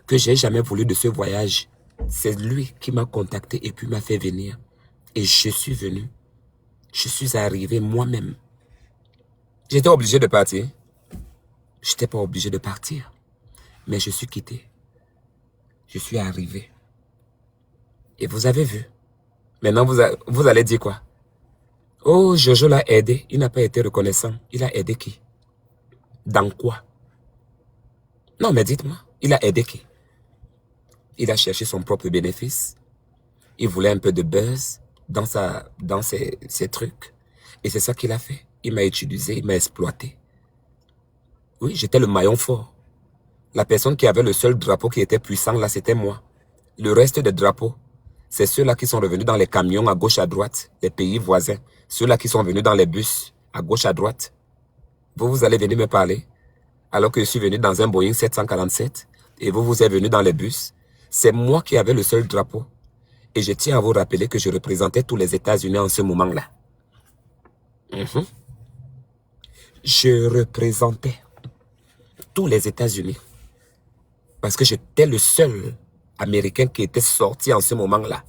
que j'ai jamais voulu de ce voyage. C'est lui qui m'a contacté et puis m'a fait venir. Et je suis venu. Je suis arrivé moi-même. J'étais obligé de partir. Je n'étais pas obligé de partir. Mais je suis quitté. Je suis arrivé. Et vous avez vu. Maintenant, vous allez dire quoi? Oh, Jojo l'a aidé. Il n'a pas été reconnaissant. Il a aidé qui? Dans quoi? Non, mais dites-moi. Il a aidé qui? Il a cherché son propre bénéfice. Il voulait un peu de buzz dans ses trucs. Et c'est ça qu'il a fait. Il m'a utilisé, il m'a exploité. Oui, j'étais le maillon fort. La personne qui avait le seul drapeau qui était puissant, là, c'était moi. Le reste des drapeaux, c'est ceux-là qui sont revenus dans les camions à gauche, à droite, les pays voisins. Ceux-là qui sont venus dans les bus, à gauche, à droite. Vous allez venir me parler, alors que je suis venu dans un Boeing 747, et vous êtes venu dans les bus. C'est moi qui avais le seul drapeau. Et je tiens à vous rappeler que je représentais tous les États-Unis en ce moment-là. Je représentais tous les États-Unis. Parce que j'étais le seul Américain qui était sorti en ce moment-là,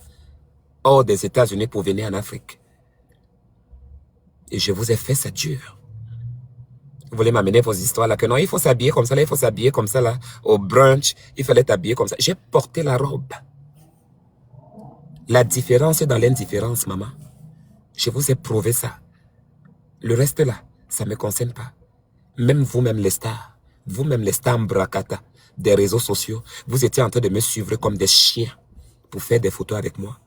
hors des États-Unis pour venir en Afrique. Et je vous ai fait ça dur. Vous voulez m'amener vos histoires là, que non, il faut s'habiller comme ça, là, il faut s'habiller comme ça, là, au brunch, il fallait t'habiller comme ça. J'ai porté la robe. La différence est dans l'indifférence, maman. Je vous ai prouvé ça. Le reste là, ça ne me concerne pas. Même vous-même les stars, vous-même les stars bracata des réseaux sociaux, vous étiez en train de me suivre comme des chiens pour faire des photos avec moi.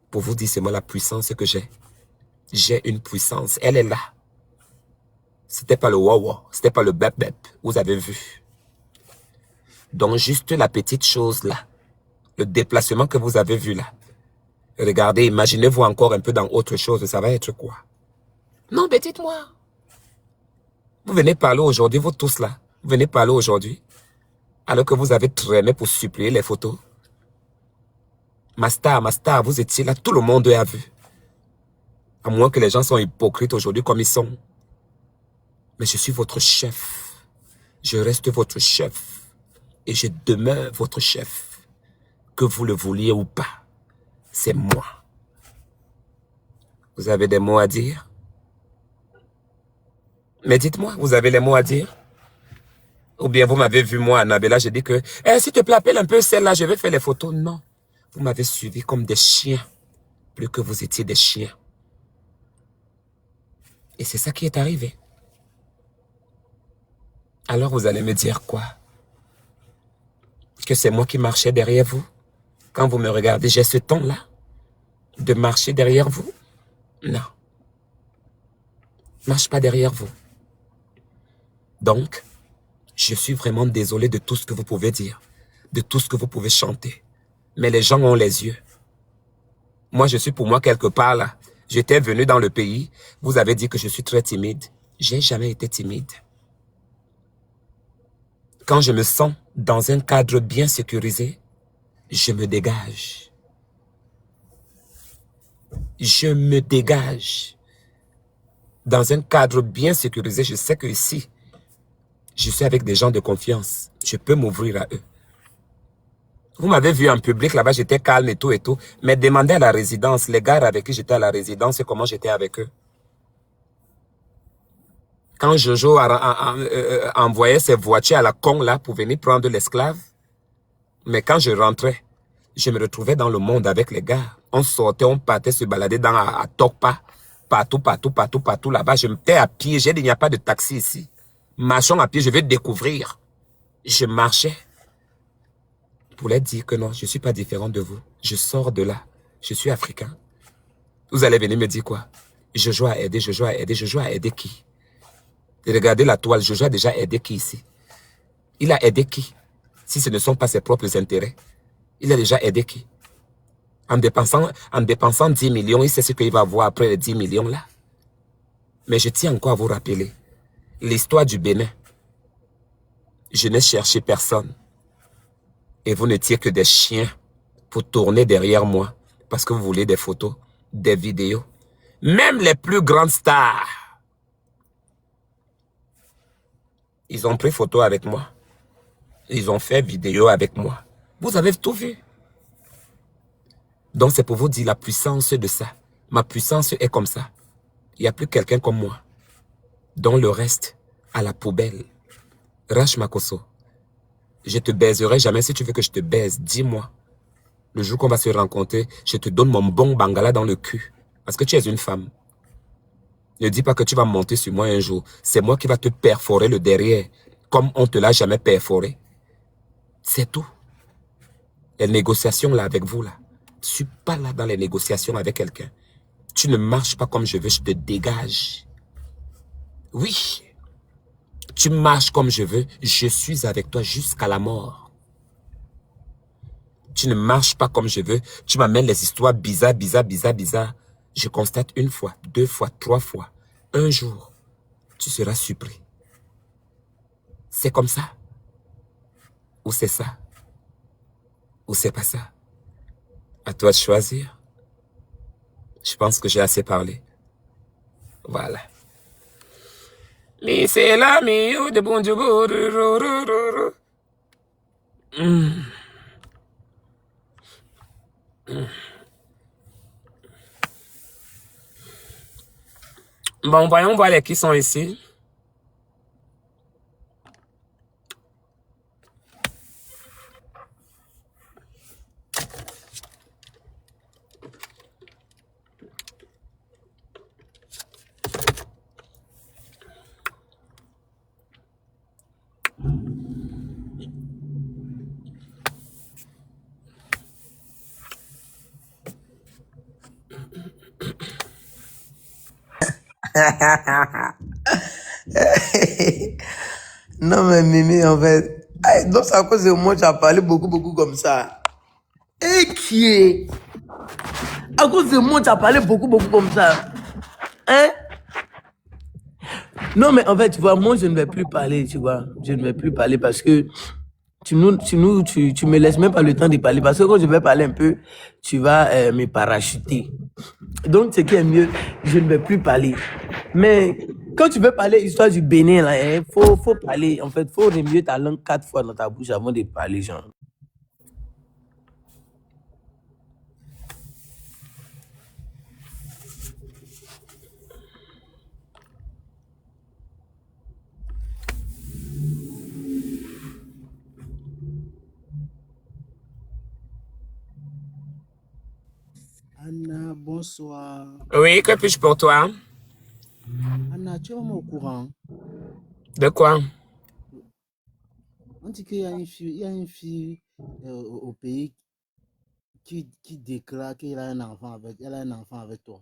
Pour vous dire, c'est moi la puissance que j'ai. J'ai une puissance, elle est là. C'était pas le wawa, c'était pas le bep-bep, vous avez vu. Donc juste la petite chose là, le déplacement que vous avez vu là. Regardez, imaginez-vous encore un peu dans autre chose, ça va être quoi? Non, mais dites-moi. Vous venez parler aujourd'hui, vous tous là, vous venez parler aujourd'hui, alors que vous avez traîné pour supplier les photos. Ma star, vous étiez là, tout le monde a vu. À moins que les gens soient hypocrites aujourd'hui comme ils sont. Mais je suis votre chef. Je reste votre chef. Et je demeure votre chef. Que vous le vouliez ou pas. C'est moi. Vous avez des mots à dire? Mais dites-moi, vous avez les mots à dire? Ou bien vous m'avez vu, moi, Annabella, je dis que, s'il te plaît, appelle un peu celle-là, je vais faire les photos. Non. Vous m'avez suivi comme des chiens, plus que vous étiez des chiens. Et c'est ça qui est arrivé. Alors vous allez me dire quoi? Que c'est moi qui marchais derrière vous? Quand vous me regardez, j'ai ce ton-là de marcher derrière vous? Non. Je marche pas derrière vous. Donc, je suis vraiment désolé de tout ce que vous pouvez dire, de tout ce que vous pouvez chanter. Mais les gens ont les yeux. Moi, je suis pour moi quelque part là. J'étais venu dans le pays. Vous avez dit que je suis très timide. J'ai jamais été timide. Quand je me sens dans un cadre bien sécurisé, je me dégage. Je me dégage. Dans un cadre bien sécurisé, je sais que ici, je suis avec des gens de confiance. Je peux m'ouvrir à eux. Vous m'avez vu en public, là-bas, j'étais calme et tout et tout. Mais demandez à la résidence, les gars avec qui j'étais à la résidence et comment j'étais avec eux. Quand Jojo envoyait ses voitures à la con, là, pour venir prendre l'esclave, mais quand je rentrais, je me retrouvais dans le monde avec les gars. On sortait, on partait se balader à Tokpa, partout, là-bas. Je me tais à pied, j'ai dit, il n'y a pas de taxi ici. Marchons à pied, je vais découvrir. Je marchais. Pour leur dire que non, je ne suis pas différent de vous. Je sors de là. Je suis africain. Vous allez venir me dire quoi? Jojo a aidé, Jojo a aidé. Jojo a aidé qui? Regardez la toile, Jojo a déjà aidé qui ici? Il a aidé qui? Si ce ne sont pas ses propres intérêts. Il a déjà aidé qui? En dépensant 10 millions, il sait ce qu'il va avoir après les 10 millions là. Mais je tiens encore à vous rappeler l'histoire du Bénin. Je n'ai cherché personne. Et vous n'étiez que des chiens pour tourner derrière moi parce que vous voulez des photos, des vidéos. Même les plus grandes stars, ils ont pris photo avec moi. Ils ont fait vidéo avec moi. Vous avez tout vu. Donc c'est pour vous dire la puissance de ça. Ma puissance est comme ça. Il n'y a plus quelqu'un comme moi. Dont le reste à la poubelle. Rach Makosso. Je te baiserai jamais. Si tu veux que je te baise, dis-moi. Le jour qu'on va se rencontrer, je te donne mon bon bangala dans le cul. Parce que tu es une femme. Ne dis pas que tu vas monter sur moi un jour. C'est moi qui va te perforer le derrière. Comme on ne te l'a jamais perforé. C'est tout. Les négociations là avec vous là. Je ne suis pas là dans les négociations avec quelqu'un. Tu ne marches pas comme je veux, je te dégage. Oui. Tu marches comme je veux, je suis avec toi jusqu'à la mort. Tu ne marches pas comme je veux, tu m'amènes les histoires bizarres. Je constate une fois, 2 fois, 3 fois. Un jour, tu seras surpris. C'est comme ça. Ou c'est ça. Ou c'est pas ça. À toi de choisir. Je pense que j'ai assez parlé. Voilà. Mais c'est là, mais de bon Dieu. Bon, voyons voir les qui sont ici. Non, mais Mimi, en fait. Donc, c'est à cause de moi, tu as parlé beaucoup comme ça. Et qui est? À cause de moi, tu as parlé beaucoup comme ça. Hein? Non, mais en fait, tu vois, moi, je ne vais plus parler, tu vois. Je ne vais plus parler parce que tu me laisses même pas le temps de parler. Parce que quand je vais parler un peu, tu vas me parachuter. Donc, ce qui est mieux, je ne vais plus parler. Mais quand tu veux parler histoire du Bénin, là, faut parler. En fait, faut remuer ta langue 4 fois dans ta bouche avant de parler, genre. Anna, bonsoir. Oui, que puis-je pour toi? Anna, tu es vraiment au courant? De quoi? On dit qu'il y a une fille au pays qui déclare qu'elle a un enfant avec toi.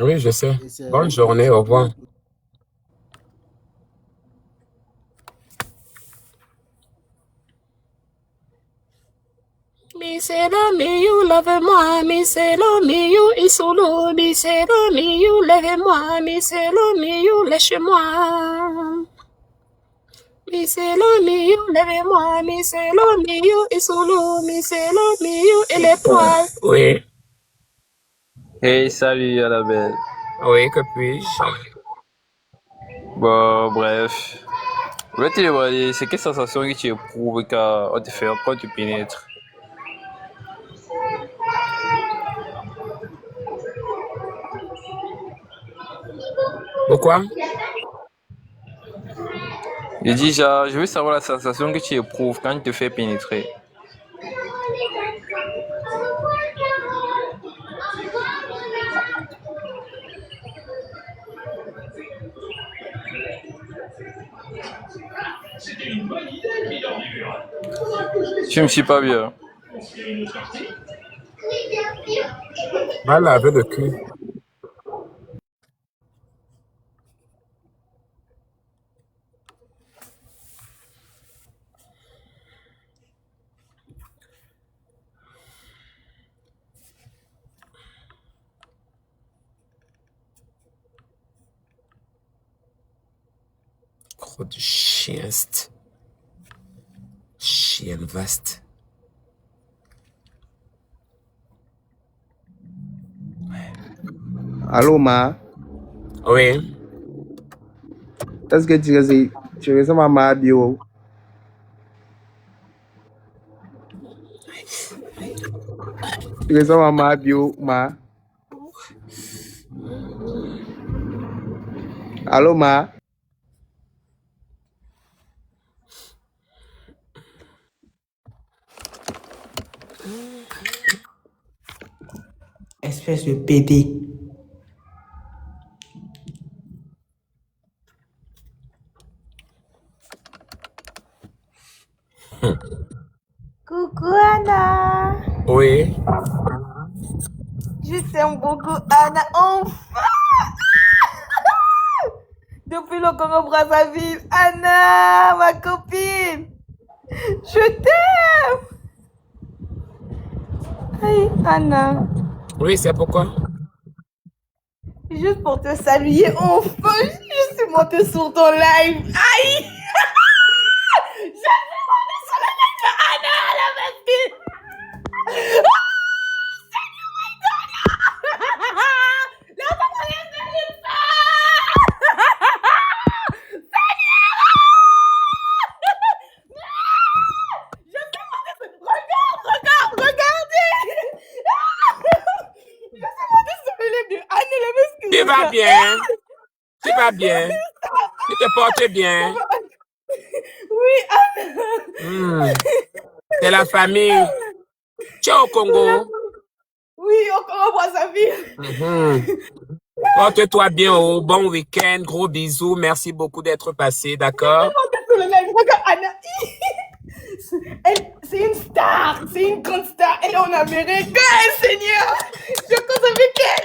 Oui, je sais. Et c'est Bonne journée, au revoir. Miselo miyu, lève-moi, miselo miyu, isolo, miselo miyu, lève-moi, miselo miyu, lèche-moi. Miselo miyu, lève-moi, miselo miyu, isolo, miselo miyu, et les poils. Oui, Hey, salut à la belle. oui, que puis-je? Bon, bref. Je vais te demander, c'est quelle sensation que tu éprouves quand tu pénètres? Pourquoi? Je dis, genre, je veux savoir la sensation que tu éprouves quand tu te fais pénétrer. Je me suis pas bien. Va laver le cul. Gros de chien, chien vaste. Allô, Ma? Oui. Est-ce que tu ressembles à Ma bio? Tu ressembles à Ma bio, Ma? Allô, Ma? Espèce de pédé. Coucou Anna. Oui. Je t'aime beaucoup Anna. Enfin. Depuis le Congo-Brazzaville. Anna, ma copine. Je t'aime. Aïe, Anna. Oui, c'est pourquoi? Juste pour te saluer. Enfin, je suis montée sur ton live. Aïe. Je suis montée sur le live de Anna, la petite. Tu vas bien? Tu vas bien? Tu te portes bien? Oui, C'est la famille. Tu es au Congo? oui, au Congo-Brazzaville. Porte-toi bien, oh. Bon week-end. Gros bisous. Merci beaucoup d'être passé, d'accord? Regarde Anna. C'est une star, c'est une grande star. Elle est en Amérique. Seigneur, je cause avec elle.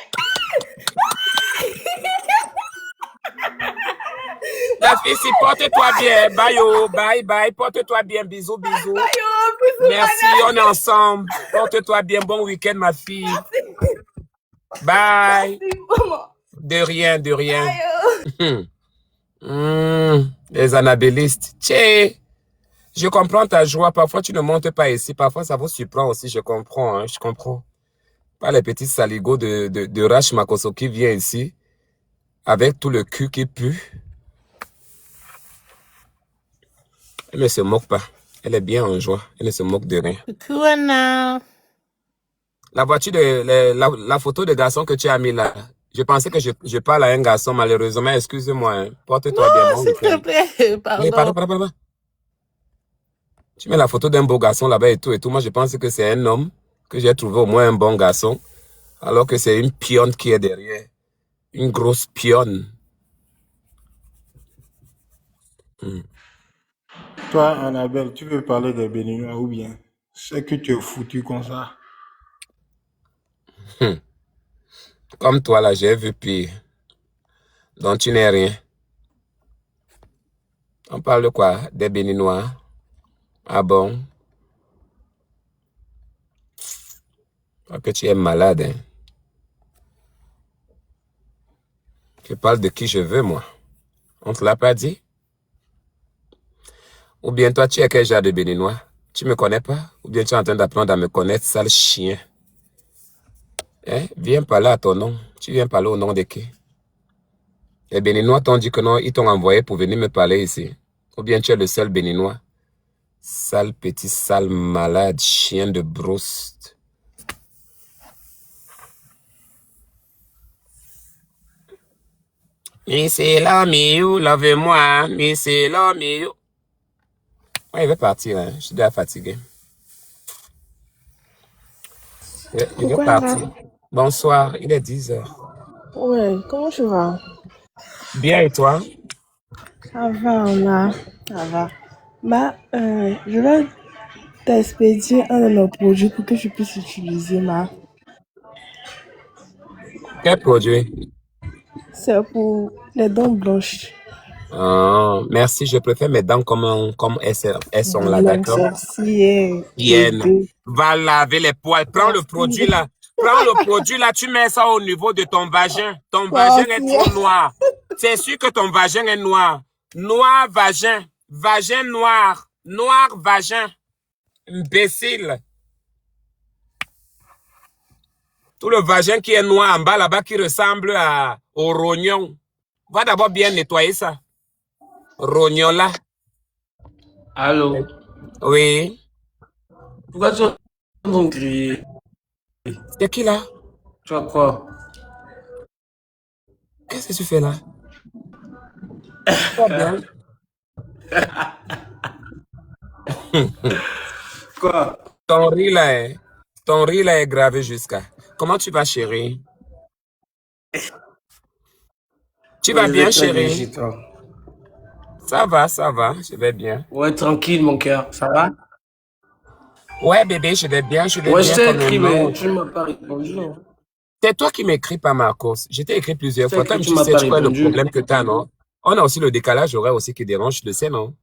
La fille, si porte-toi bien. Bye, oh. Bye, bye. Porte-toi bien. Bisous, bisous. Bye, oh, bisous, Merci, Anna. on est ensemble. Porte-toi bien. Bon week-end, ma fille. Bye. Merci, maman. De rien, de rien. Bye, oh. Les anabellistes. Tché. Je comprends ta joie. Parfois, tu ne montes pas ici. Parfois, ça vous surprend aussi. Je comprends. Hein, je comprends. Pas les petits saligots de Rach Makoso qui vient ici avec tout le cul qui pue. Elle ne se moque pas. Elle est bien en joie. Elle ne se moque de rien. Coucou, Anna. La voiture la photo de garçon que tu as mis là. Je pensais que je parle à un garçon, malheureusement. Excuse-moi. Hein. Porte-toi bien. Non, s'il te plaît. Pardon. Oui, pardon. Tu mets la photo d'un beau garçon là-bas et tout. Moi, je pense que c'est un homme que j'ai trouvé au moins un bon garçon, alors que c'est une pionne qui est derrière. Une grosse pionne. Toi, Annabelle, tu veux parler des Béninois ou bien c'est que tu es foutu comme ça? Comme toi, là, j'ai vu pire. Donc, tu n'es rien. On parle de quoi? Des Béninois? Ah bon? Parce que tu es malade, hein? Je parle de qui je veux, moi. On te l'a pas dit? Ou bien toi, tu es quel genre de Béninois? Tu me connais pas? Ou bien tu es en train d'apprendre à me connaître, sale chien? Hein? Viens parler à ton nom. Tu viens parler au nom de qui? Les Béninois t'ont dit que non, ils t'ont envoyé pour venir me parler ici. Ou bien tu es le seul Béninois? Sale petit, sale malade, chien de brousse. Missy Lamiou, love-moi, Missy Lamiou. Ouais, il va partir, hein. Je suis déjà fatigué. Il va Pourquoi là? partir. Bonsoir, il est 10 heures. Ouais, comment tu vas? Bien, et toi? Ça va, Anna. Ça va. Je vais t'expédier un de nos produits pour que tu puisses utiliser, Quel produit? C'est pour les dents blanches. Merci, je préfère mes dents comme elles sont là, Même d'accord? sorcier, Bien. bébé. Va laver les poils. Prends le produit là. Prends le produit là, tu mets ça au niveau de ton vagin. Ton vagin est trop noir. C'est sûr que ton vagin est noir. Noir vagin. Vagin noir. Noir vagin. Imbécile. Tout le vagin qui est noir en bas là-bas qui ressemble au rognon. Va d'abord bien nettoyer ça. Rognon là. Allô? Oui. Pourquoi tu es en train de crier? C'est qui là? Tu as quoi? Qu'est-ce que tu fais là? Pas bien. Quoi? Ton riz là est gravé jusqu'à. Comment tu vas, chérie? Tu vas Je bien, vais très bien chérie? chez toi. Ça va, je vais bien. Ouais, tranquille, mon cœur. Ça va? Ouais, bébé, je vais bien Ouais, je t'ai comme un écrit, mais ange. tu ne m'as pas répondu, non? C'est toi qui m'écris, pas Marcos. Je t'ai écrit plusieurs Je t'ai fois. écrit, Toi, tu tu ne m'as sais pas quoi est le répondu. problème que tu as, non? On a aussi le décalage horaire aussi qui dérange, tu le sais, non?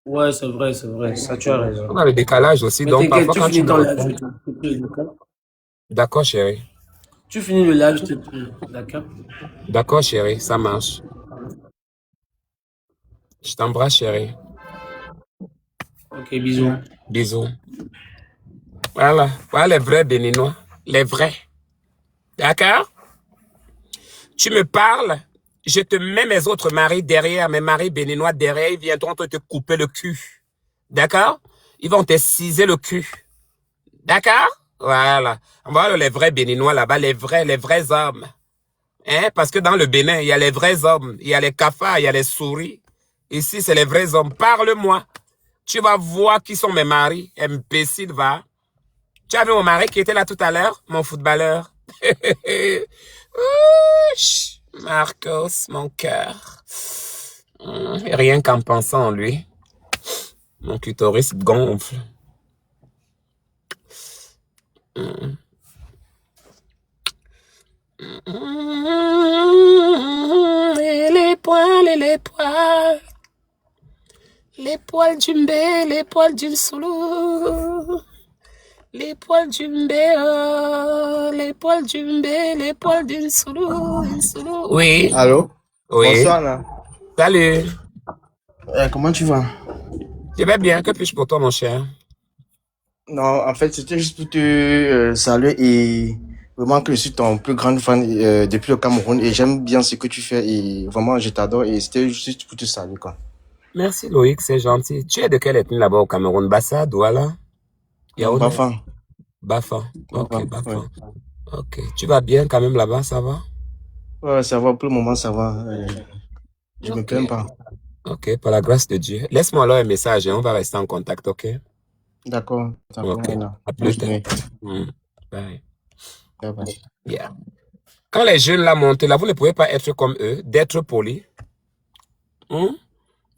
Ouais, c'est vrai, ça, tu as raison. On a le décalage aussi, Mais donc t'inquiète, parfois tu quand tu finis me ton live, réponds. je te prie, d'accord? D'accord, chérie. Tu finis le live, je te prie, d'accord? D'accord, chérie, ça marche. Je t'embrasse, chérie. Ok, bisous. Bisous. Voilà les vrais Béninois. Les vrais. D'accord? Tu me parles, je te mets mes autres maris derrière, mes maris béninois derrière, ils viendront te couper le cul. D'accord? Ils vont te ciser le cul. D'accord? Voilà. Voilà les vrais béninois là-bas, les vrais hommes. Hein? Parce que dans le Bénin, il y a les vrais hommes, il y a les cafards, il y a les souris. Ici, c'est les vrais hommes. Parle-moi. Tu vas voir qui sont mes maris. Imbécile, va. Tu as vu mon mari qui était là tout à l'heure? Mon footballeur. Ouch, Marcos, mon cœur. Rien qu'en pensant en lui, mon clitoris gonfle. Et les poils, les poils du mbé, les poils du soulou. Les poils du mbé, oh, les poils du mbé, les poils du soulou, Oui, Allô? oui. Bonsoir, là. Salut. Comment tu vas? Je vais bien. Que puis-je pour toi, mon cher? Non, en fait, c'était juste pour te saluer et vraiment que je suis ton plus grand fan depuis le Cameroun et j'aime bien ce que tu fais et vraiment, je t'adore et c'était juste pour te saluer, quoi. Merci, Loïc, c'est gentil. Tu es de quelle ethnie là-bas au Cameroun? Bassa, Douala? Yaoundé? Bafa. Bafa. Ok, Bafa, Bafa. ouais. Ok. Tu vas bien quand même là-bas, ça va? Ouais, ça va, pour le moment, ça va. Je me Ok. plains pas. Ok, par la grâce de Dieu. Laisse-moi alors un message et on va rester en contact, ok? D'accord, d'accord, Ok. Anna. À Bonne plus tard. journée. Bye. Bye bye. Yeah. Quand les jeunes là montent là, vous ne pouvez pas être comme eux, d'être poli. Hmm?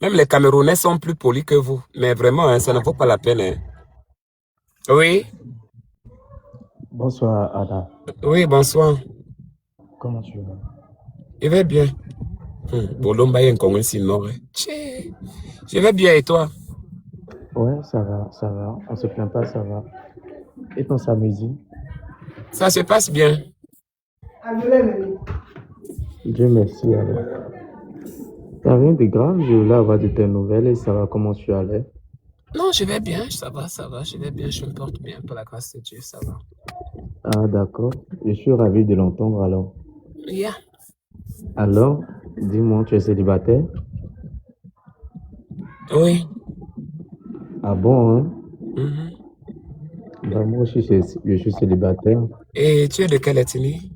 Même les Camerounais sont plus polis que vous. Mais vraiment, hein, ça ne vaut pas la peine. Hein. Oui, Bonsoir Ada, oui, bonsoir. comment tu vas? Je vais bien. Bolomba est un sinon. Tchè. Je vais bien et toi? Ouais, ça va, on se plaint pas, ça va. Et ton samedi? Ça se passe bien. Dieu merci alors. T'as rien de grave, je voulais avoir de tes nouvelles et savoir comment tu allais. Non, je vais bien, ça va, je vais bien, je me porte bien, par la grâce de Dieu, ça va. Ah d'accord, je suis ravi de l'entendre alors. Yeah. Alors, dis-moi, tu es célibataire? Oui. Ah bon, hein? Mhm. Bah, moi aussi, je suis célibataire. Et tu es de quelle ethnie?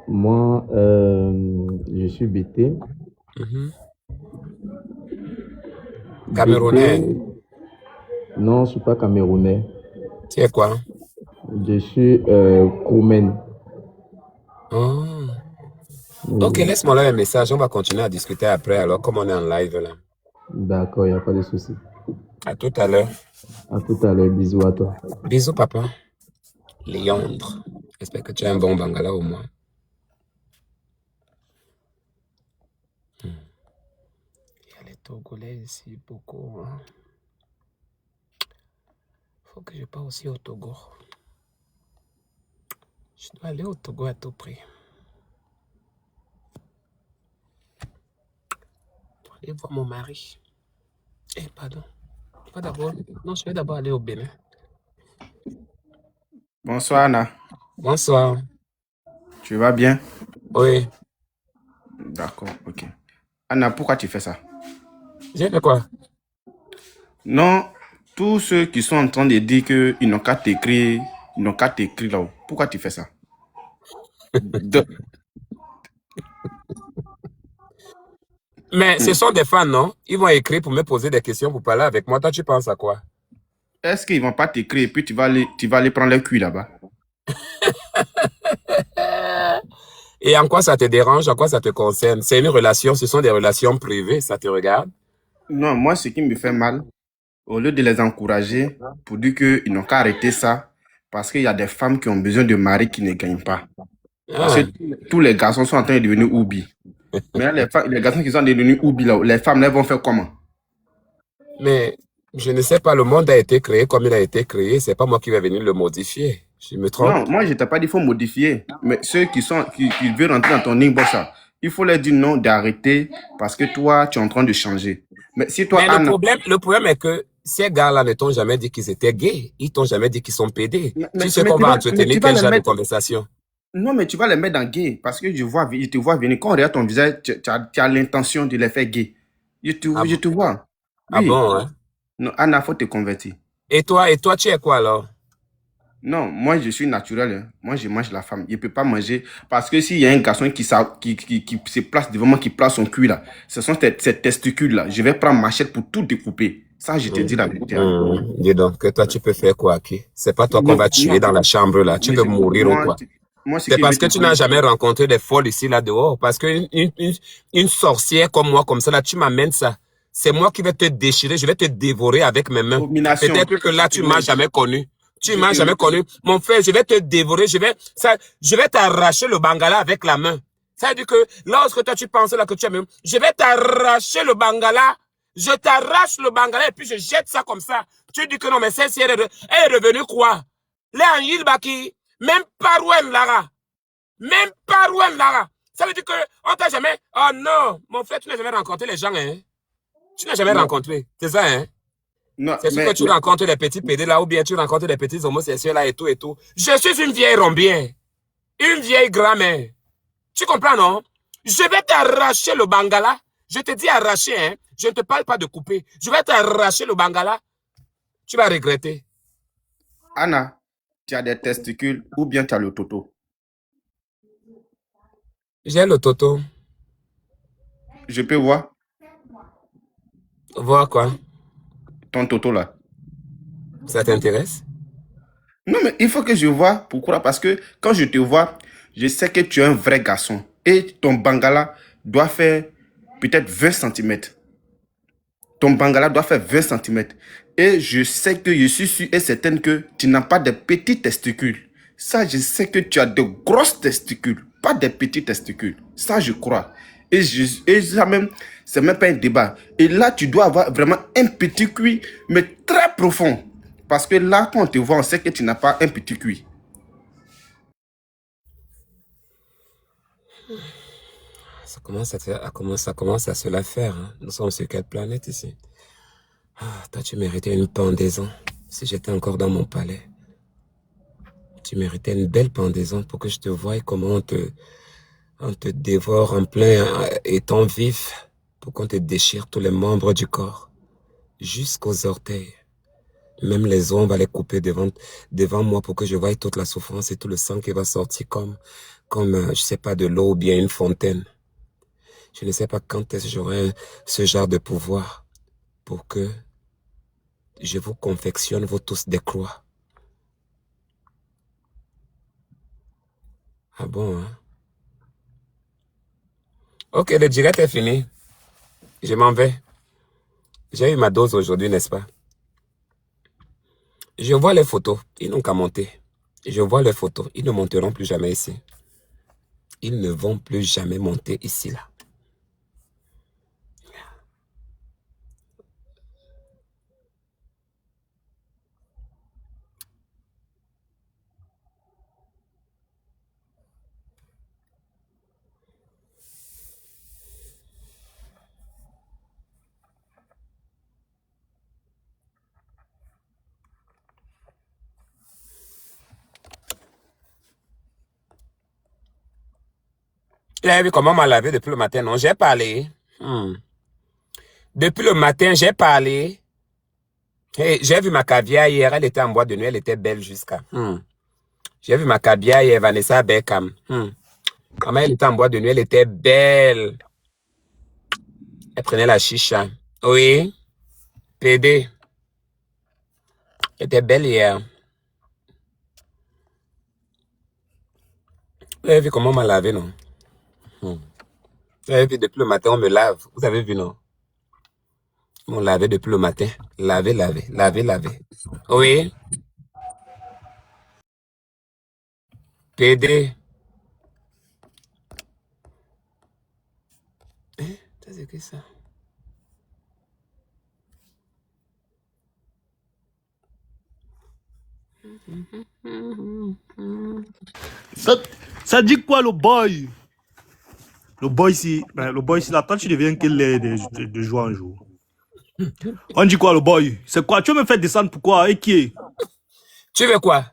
Moi, je suis BT. Mhm. Camerounais. BT, non, je suis pas camerounais. Tu es quoi? Je suis Koumen. Oh. Ok, Oui. laisse-moi là un message, on va continuer à discuter après, alors, comme on est en live là. D'accord, il n'y a pas de souci. À tout à l'heure. À tout à l'heure, bisous à toi. Bisous, papa. Léandre. J'espère que tu as un bon bangala au moins. Il y a les Togolais ici, beaucoup. Hein. Faut que je parte aussi au Togo. Je dois aller au Togo à tout prix. Pour aller voir mon mari. Eh, pardon. Pas d'abord. Non, je vais d'abord aller au Bénin. Bonsoir Anna. Bonsoir. Tu vas bien? Oui. D'accord, ok. Anna, pourquoi tu fais ça? J'ai fait quoi? Non, tous ceux qui sont en train de dire qu'ils n'ont qu'à t'écrire, ils n'ont qu'à t'écrire là-haut. Pourquoi tu fais ça? Mais ce sont des fans, non? Ils vont écrire pour me poser des questions pour parler avec moi. Toi, tu penses à quoi? Est-ce qu'ils vont pas t'écrire et puis tu vas aller prendre le cuit là-bas? Et en quoi ça te dérange? En quoi ça te concerne? C'est une relation, ce sont des relations privées, ça te regarde? Non, moi, ce qui me fait mal, au lieu de les encourager pour dire qu'ils n'ont qu'à arrêter ça, parce qu'il y a des femmes qui ont besoin de maris qui ne gagnent pas. Parce que tous les garçons sont en train de devenir oubi. Mais les garçons qui sont devenus oubi, là, les femmes, elles vont faire comment? Mais je ne sais pas, le monde a été créé comme il a été créé. C'est pas moi qui vais venir le modifier. Je me trompe. Non, moi, je t'ai pas dit qu'il faut modifier. Mais ceux qui veulent rentrer dans ton inbox, là, il faut leur dire non, d'arrêter, parce que toi, tu es en train de changer. Mais si toi, Mais Anna, le problème est que ces gars-là ne t'ont jamais dit qu'ils étaient gays. Ils t'ont jamais dit qu'ils sont pédés. Tu sais qu'on va entretenir quel genre de conversation? Non, mais tu vas les mettre dans gay, parce que je te vois venir. Quand on regarde ton visage, tu as l'intention de les faire gay. Je te vois. Ah Oui. bon, hein? Non, Anna, faut te convertir. Et toi, tu es quoi alors? Non, moi, je suis naturel. Hein. Moi, je mange la femme. Je ne peux pas manger. Parce que s'il y a un garçon qui se place devant moi, qui place son cul là, ce sont ces testicules là. Je vais prendre ma machette pour tout découper. Ça, je te dis la vérité. Dis donc, que toi, tu peux faire quoi, qui? C'est pas toi qu'on va tuer dans la chambre là. Tu peux mourir ou quoi? C'est parce que tu n'as jamais rencontré des folles ici, là, dehors. Parce que une sorcière comme moi, comme ça, là, tu m'amènes ça. C'est moi qui vais te déchirer, je vais te dévorer avec mes mains. Peut-être que là, tu m'as jamais connu. Tu m'as jamais connu. Mon frère, je vais te dévorer, je vais t'arracher le bangala avec la main. Ça veut dire que lorsque toi, tu penses là que tu as même, je vais t'arracher le bangala. Je t'arrache le bangala et puis je jette ça comme ça. Tu dis que non, mais celle-ci, elle est revenue quoi? Là, en Yilbaki, même pas Rouen Lara. Même pas Rouen Lara. Ça veut dire que on t'a jamais... Oh non, mon frère, tu n'as jamais rencontré les gens, hein? Tu n'as jamais rencontré. C'est ça, hein? C'est sûr que tu rencontres des petits pédés là, ou bien tu rencontres des petits homosexuels là et tout et tout. Je suis une vieille rombière. Une vieille grand-mère. Tu comprends, non? Je vais t'arracher le bangala. Je te dis arracher, hein? Je ne te parle pas de couper. Je vais t'arracher le bangala. Tu vas regretter. Anna, tu as des testicules ou bien tu as le toto? J'ai le toto. Je peux voir? Voir quoi? Ton toto là. Ça t'intéresse? Non, mais il faut que je vois. Pourquoi? Parce que quand je te vois, je sais que tu es un vrai garçon. Et ton bangala doit faire peut-être 20 centimètres. Ton bangala doit faire 20 centimètres. Et je sais que je suis sûr et certaine que tu n'as pas de petits testicules. Ça, je sais que tu as de grosses testicules, pas des petits testicules. Ça, je crois. Et ça même, c'est même pas un débat. Et là, tu dois avoir vraiment un petit cuit, mais très profond. Parce que là, quand on te voit, on sait que tu n'as pas un petit cuit. Ça commence à se la faire. Hein. Nous sommes sur quelle planète ici? Toi, tu méritais une pendaison. Si j'étais encore dans mon palais. Tu méritais une belle pendaison pour que je te voie comment on te dévore en plein étant vif. Pour qu'on te déchire tous les membres du corps. Jusqu'aux orteils. Même les os, on va les couper devant moi pour que je voie toute la souffrance et tout le sang qui va sortir comme je sais pas, de l'eau ou bien une fontaine. Je ne sais pas quand est-ce que j'aurai ce genre de pouvoir pour que je vous confectionne, vous tous, des croix. Ah bon, hein? Ok, le direct est fini. Je m'en vais. J'ai eu ma dose aujourd'hui, n'est-ce pas? Je vois les photos. Ils n'ont qu'à monter. Je vois les photos. Ils ne monteront plus jamais ici. Ils ne vont plus jamais monter ici, là. Tu as vu comment on m'a lavé depuis le matin? Non, j'ai parlé. Depuis le matin, j'ai parlé. Hey, j'ai vu ma caviar hier, elle était en boîte de nuit, elle était belle jusqu'à. J'ai vu ma caviar hier, Vanessa Beckham. Comment elle était en boîte de nuit, elle était belle. Elle prenait la chicha. Oui, PD. Elle était belle hier. Vous avez vu comment on m'a lavé, non? Vous avez vu depuis le matin, on me lave. Vous avez vu, non? On lavait depuis le matin. Laver, laver, laver, laver. Oui, PD. Ça, c'est que ça? Ça dit quoi le boy? Le boy si là, toi tu deviens quel est de jour en jour? On dit quoi le boy? C'est quoi? Tu veux me faire descendre pourquoi? Et qui est? Tu veux quoi?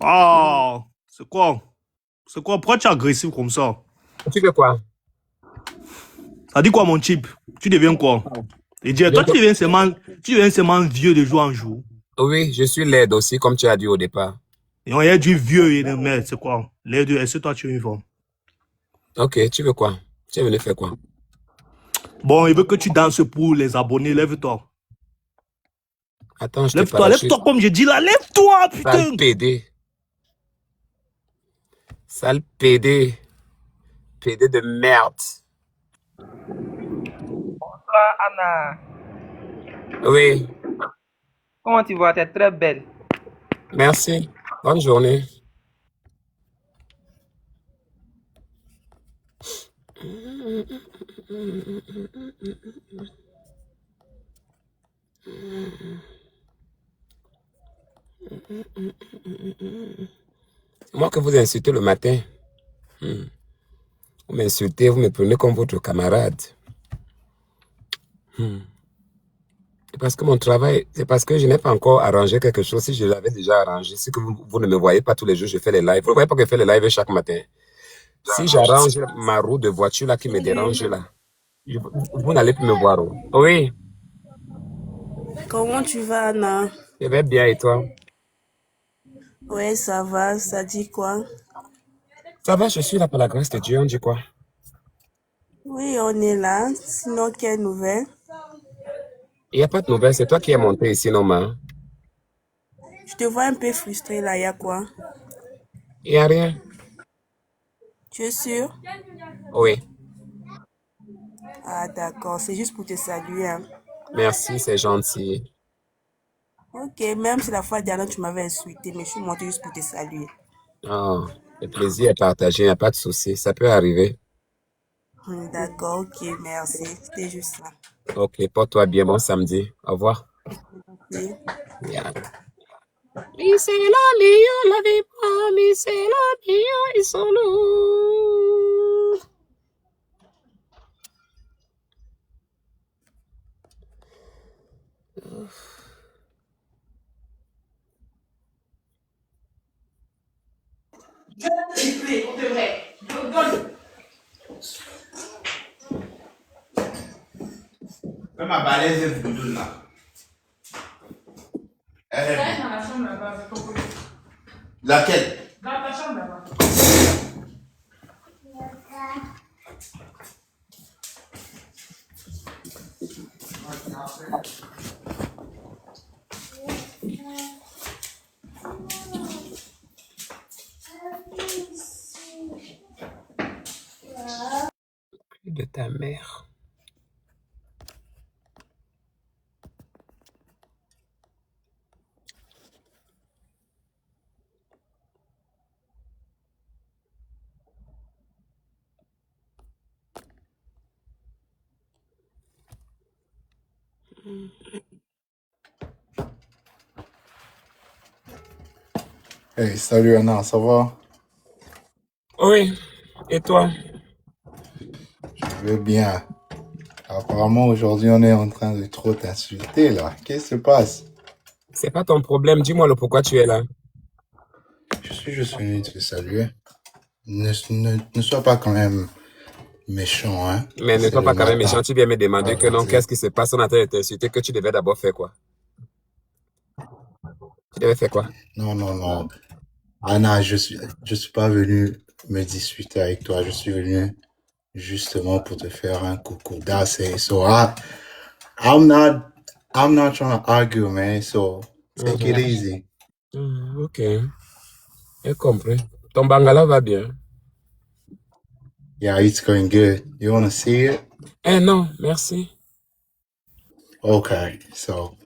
Ah, c'est quoi? C'est quoi? Pourquoi tu es agressif comme ça? Tu veux quoi? Ça dit quoi mon type? Tu deviens quoi? Et dis, toi tu deviens seulement vieux de jour en jour. Oui, je suis laide aussi, comme tu as dit au départ. Et on a dit vieux et de merde, c'est quoi? Les deux, est-ce que toi tu es une femme? Ok, tu veux quoi? Tu es venu faire quoi? Bon, il veut que tu danses pour les abonnés, lève-toi. Attends, je te Lève-toi, parle. lève-toi comme j'ai dit là, lève-toi, putain! Sale PD. Sale PD. PD de merde. Bonsoir Anna. Oui, Comment tu vas? Tu es très belle. merci. Bonne journée. C'est moi que vous insultez le matin. Vous m'insultez, vous me prenez comme votre camarade. C'est parce que mon travail, c'est parce que je n'ai pas encore arrangé quelque chose. Si je l'avais déjà arrangé, c'est que vous ne me voyez pas tous les jours, je fais les lives. Vous ne voyez pas que je fais les lives chaque matin. Si j'arrange ma roue de voiture là qui me dérange là, vous n'allez plus me voir. Oui, Comment tu vas, Anna? je vais bien et toi? Ouais, ça va, ça dit quoi? Ça va, je suis là par la grâce de Dieu, on dit quoi? Oui, on est là. Sinon, quelle nouvelle? Il n'y a pas de nouvelles, c'est toi qui es monté ici, non, ma? Je te vois un peu frustré là, y a quoi? Il n'y a rien. Tu es sûr? Oui. Ah d'accord, c'est juste pour te saluer. Hein. Merci, c'est gentil. Ok, même si la fois dernière tu m'avais insulté, mais je suis montée juste pour te saluer. Oh, le plaisir est partagé, il n'y a pas de souci. Ça peut arriver. D'accord, ok, merci. C'était juste ça. Ok, porte-toi bien. Bon samedi. Au revoir. Ok. Yeah. Mi se la lio la di pa, mi se la lio I solo. Même ma balèze est boudou là. Elle est Reste dans la chambre là-bas avec ton collègue. laquelle? Dans ta chambre là-bas. De ta mère. Hey, salut Anna, ça va? Oui. Et toi? Je vais bien. Apparemment, aujourd'hui, on est en train de trop t'insulter, là. Qu'est-ce qui se passe? C'est pas ton problème. Dis-moi le pourquoi tu es là. Je suis juste venu te saluer. Ne sois pas quand même méchant, hein. Mais ne C'est sois le pas quand même matin. méchant. Tu viens me demander que non, Arrêtez. qu'est-ce qui se passe? On a de t'insulter que tu devais d'abord faire quoi? Tu devais faire quoi? Non. Anna, je suis pas venu me disputer avec toi. Je suis venu justement pour te faire un coucou. That's it. So I'm not trying to argue, man. So take it easy. Ok. J'ai compris. Ton bangala va bien? Yeah, it's going good. You want to see it? Eh non, merci. Okay, so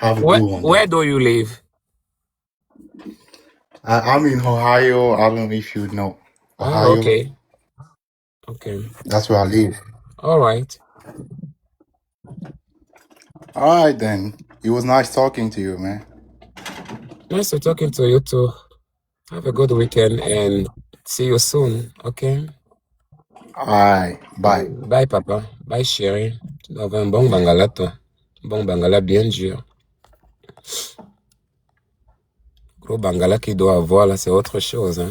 have a good one. Where do you live? I'm in Ohio. I don't know if you know Ah, Ohio. okay. Okay. That's where I live. All right. All right, then. It was nice talking to you, man. Nice to talking to you too. Have a good weekend and see you soon, okay? All right, bye. Bye, papa. Bye, chérie. Tu dois avoir un bon bangala, toi. Bon bangala bien dur. Gros bangala qu'il doit avoir, là, c'est autre chose, hein.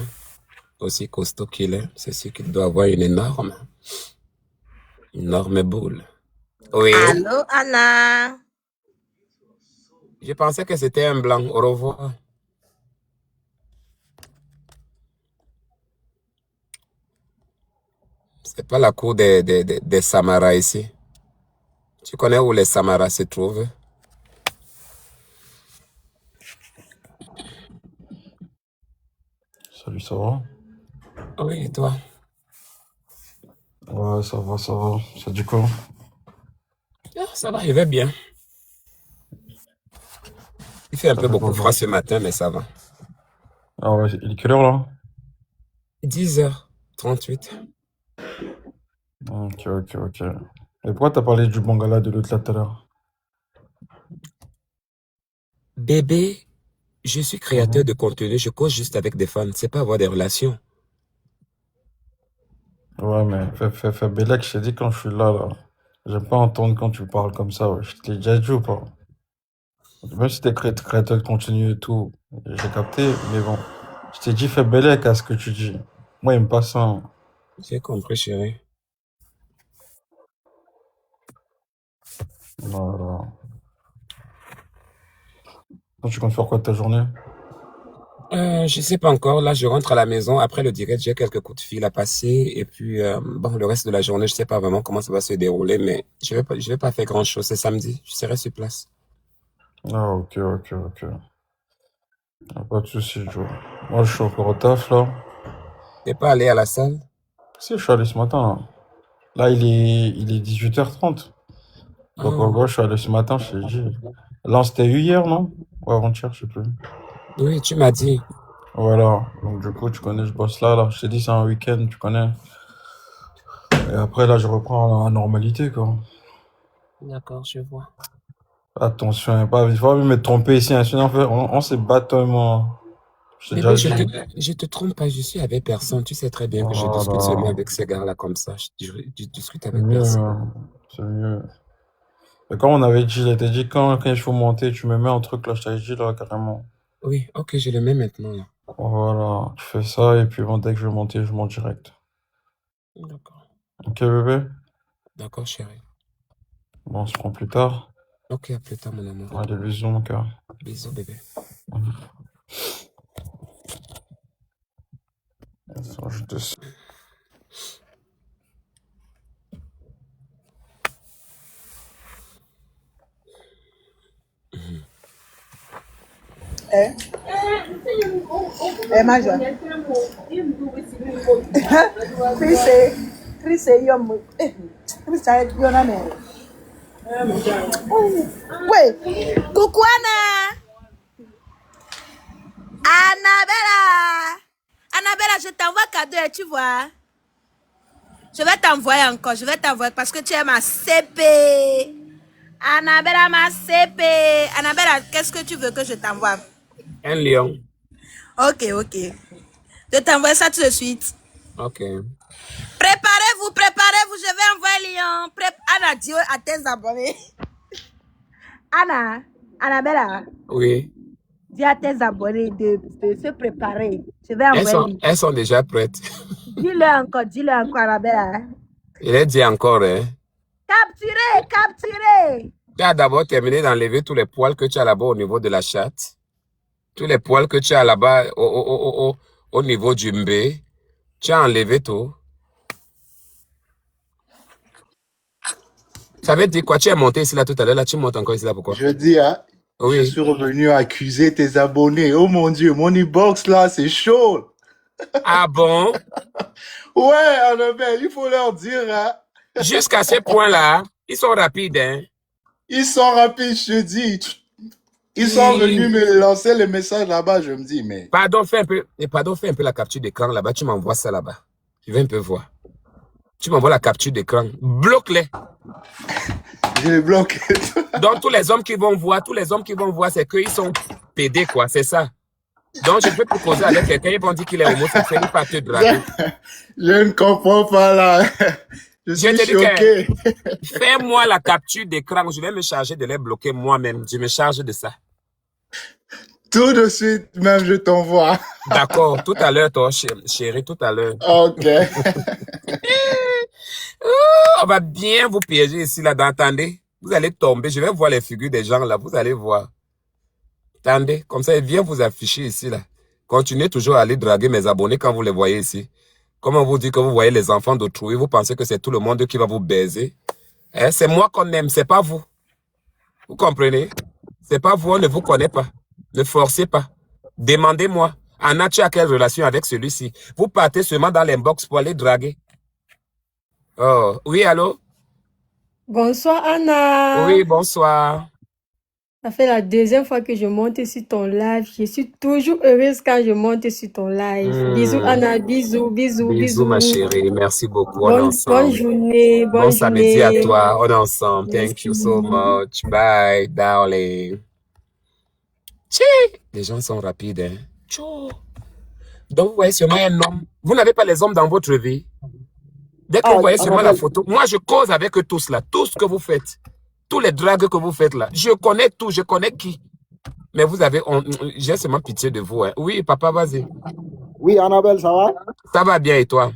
Aussi costaud qu'il est, c'est sûr qu'il doit avoir une énorme boule. Oui. Allô, Anna. Je pensais que c'était un blanc. Au revoir. C'est pas la cour des Samaras ici. Tu connais où les Samaras se trouvent? Salut, ça va? Oui, et toi? Ouais, ça va. Ça dit quoi? Ah, ça va, je vais bien. Il fait un peu beaucoup froid ce matin, mais ça va. Ah ouais, il est quelle heure là? 10h38. Ok. Et pourquoi t'as parlé du bangala de l'autre là tout à l'heure? Bébé, je suis créateur de contenu, je cause juste avec des fans, c'est pas avoir des relations. Ouais, mais fais Bélec, je t'ai dit quand je suis là. J'aime pas entendre quand tu parles comme ça, ouais. Je te l'ai déjà dit ou pas? Même si t'es créateur de contenu et tout, j'ai capté, mais bon. Je t'ai dit fais Bélec à ce que tu dis. Moi, il me passe ça. Hein. J'ai compris, chérie. Voilà. Donc, tu comptes faire quoi de ta journée? Je sais pas encore. Là, je rentre à la maison. Après le direct, j'ai quelques coups de fil à passer. Et puis, bon, le reste de la journée, je sais pas vraiment comment ça va se dérouler, mais je vais pas faire grand chose. C'est samedi. Je serai sur place. Ah, ok. Pas de soucis, Joe. Moi, je suis encore au taf, là. T'es pas allé à la salle? Si, je suis allé ce matin, là. Là, il est 18h30. Donc, en gros, je suis allé ce matin, je t'ai dit. Là, c'était hier, non? Ou avant-hier, je sais plus. Oui, tu m'as dit. Voilà. Donc, du coup, tu connais, je bosse là. Je t'ai dit, c'est un week-end, tu connais. Et après, là, je reprends la normalité, quoi. D'accord, je vois. Attention, il faut pas me tromper ici. Hein. Sinon, on se bat, toi et moi. Je t'ai Bébé, déjà dit. je te trompe pas, je suis avec personne. Tu sais très bien que je discute seulement avec ces gars-là comme ça. Je discute C'est avec mieux, personne. c'est mieux. Et comme on avait dit, je t'ai dit, quand il faut monter, tu me mets un truc là, je t'avais dit là, carrément. Oui, ok, je le mets maintenant là. Voilà, tu fais ça et puis bon, dès que je vais monter, je monte direct. D'accord. Ok, bébé? D'accord, chérie. Bon, on se prend plus tard. Ok, à plus tard, mon amour. Allez, bisous, mon cœur. Bisous, bébé. Attends, je descends. Ma joie. Chris, yom. Chris, yon a mère. Oui. Coucou Anna. Annabella. Annabella, je t'envoie cadeau, tu vois. Je vais t'envoyer encore, je vais t'envoyer parce que tu es ma CP. Annabella, ma CP. Annabella, qu'est-ce que tu veux que je t'envoie? Un lion. Ok. Je t'envoie ça tout de suite. Ok. Préparez-vous, je vais envoyer Lyon. Anna, dis à tes abonnés. Annabella. Oui. Dis à tes abonnés de se préparer. Je vais envoyer Lyon. Elles sont déjà prêtes. Dis-le encore, Annabella. Je l'ai dit encore, hein. Capturez. Tu as d'abord terminé d'enlever tous les poils que tu as là-bas au niveau de la chatte. Tous les poils que tu as là-bas au niveau du mbé. Tu as enlevé tout. Ça veut dire quoi? Tu es monté ici là tout à l'heure, là tu montes encore ici là, pourquoi? Je dis, hein, oui. Je suis revenu accuser tes abonnés. Oh mon Dieu, mon inbox là, c'est chaud. Ah bon? Ouais, Annabelle, il faut leur dire, hein. Jusqu'à ce point-là, ils sont rapides, hein. Ils sont rapides, je te dis. Ils sont venus me lancer le message là-bas, je me dis, mais... Pardon, fais un peu la capture d'écran là-bas, tu m'envoies ça là-bas. Je vais un peu voir. Tu m'envoies la capture d'écran. Bloque-les. Je les bloque. Donc, tous les hommes qui vont voir, c'est qu'ils sont pédés, quoi, c'est ça. Donc, je peux te causer avec quelqu'un, ils vont dire qu'il est homosexuel, il va te draguer. Je ne comprends pas là. Je suis choqué. Fais-moi la capture d'écran, je vais me charger de les bloquer moi-même. Je me charge de ça. Tout de suite, même, je t'envoie. D'accord, tout à l'heure, toi, chérie, tout à l'heure. Ok. On va bien vous piéger ici, là, attendez. Vous allez tomber, je vais voir les figures des gens, là, vous allez voir. Attendez, comme ça, viens vous afficher ici, là. Continuez toujours à aller draguer mes abonnés quand vous les voyez ici. Comment vous dites que vous voyez les enfants d'autrui, vous pensez que c'est tout le monde qui va vous baiser. Hein? C'est moi qu'on aime, c'est pas vous. Vous comprenez? C'est pas vous, on ne vous connaît pas. Ne forcez pas. Demandez-moi. Anna, tu as quelle relation avec celui-ci? Vous partez seulement dans l'inbox pour aller draguer. Oh, oui, allô? Bonsoir Anna. Oui, bonsoir. Ça fait la deuxième fois que je monte sur ton live. Je suis toujours heureuse quand je monte sur ton live. Bisous Anna, bisous. Bisous ma chérie, merci beaucoup. On est Bonne ensemble. journée, Bon samedi à toi, on est ensemble. Merci. Thank you so much. Bye, darling. Tchè, les gens sont rapides, hein. Tchou. Donc, vous voyez seulement un homme. Vous n'avez pas les hommes dans votre vie. Dès que vous voyez seulement la photo, moi je cause avec eux tous là, tout ce que vous faites. Tous les dragues que vous faites là. Je connais tout, je connais qui. Mais vous avez, j'ai seulement pitié de vous. Hein. Oui, papa, vas-y. Oui, Annabelle, ça va? Ça va bien et toi?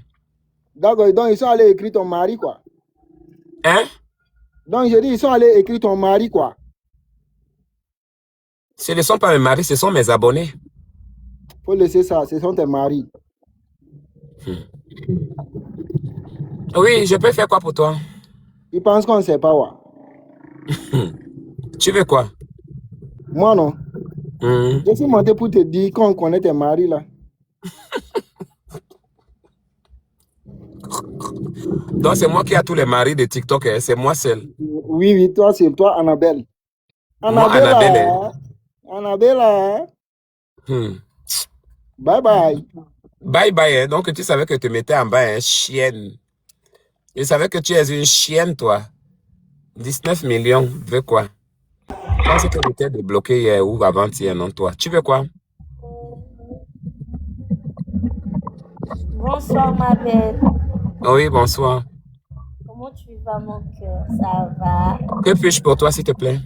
D'accord, donc ils sont allés écrire ton mari, quoi. Hein? Donc j'ai dit, ils sont allés écrire ton mari, quoi. Ce ne sont pas mes maris, ce sont mes abonnés. Faut laisser ça, ce sont tes maris. Oui, je peux faire quoi pour toi? Ils pensent qu'on ne sait pas, quoi. Tu veux quoi? Moi, non. Je suis monté pour te dire qu'on connaît tes maris là. Donc, c'est moi qui ai tous les maris de TikTok, hein. C'est moi seul. Oui, oui, toi, c'est toi, Annabelle. Moi, Annabelle, hein. Annabelle. Bye bye. Bye bye, hein. Donc, tu savais que tu te mettais en bas, hein, chienne. Je savais que tu es une chienne, toi. 19 millions, tu veux quoi? Je pense que tu étais débloqué hier ou avant-hier, non, toi. Tu veux quoi? Bonsoir, ma belle. Oui, bonsoir. Comment tu vas, mon cœur? Ça va? Que puis-je pour toi, s'il te plaît?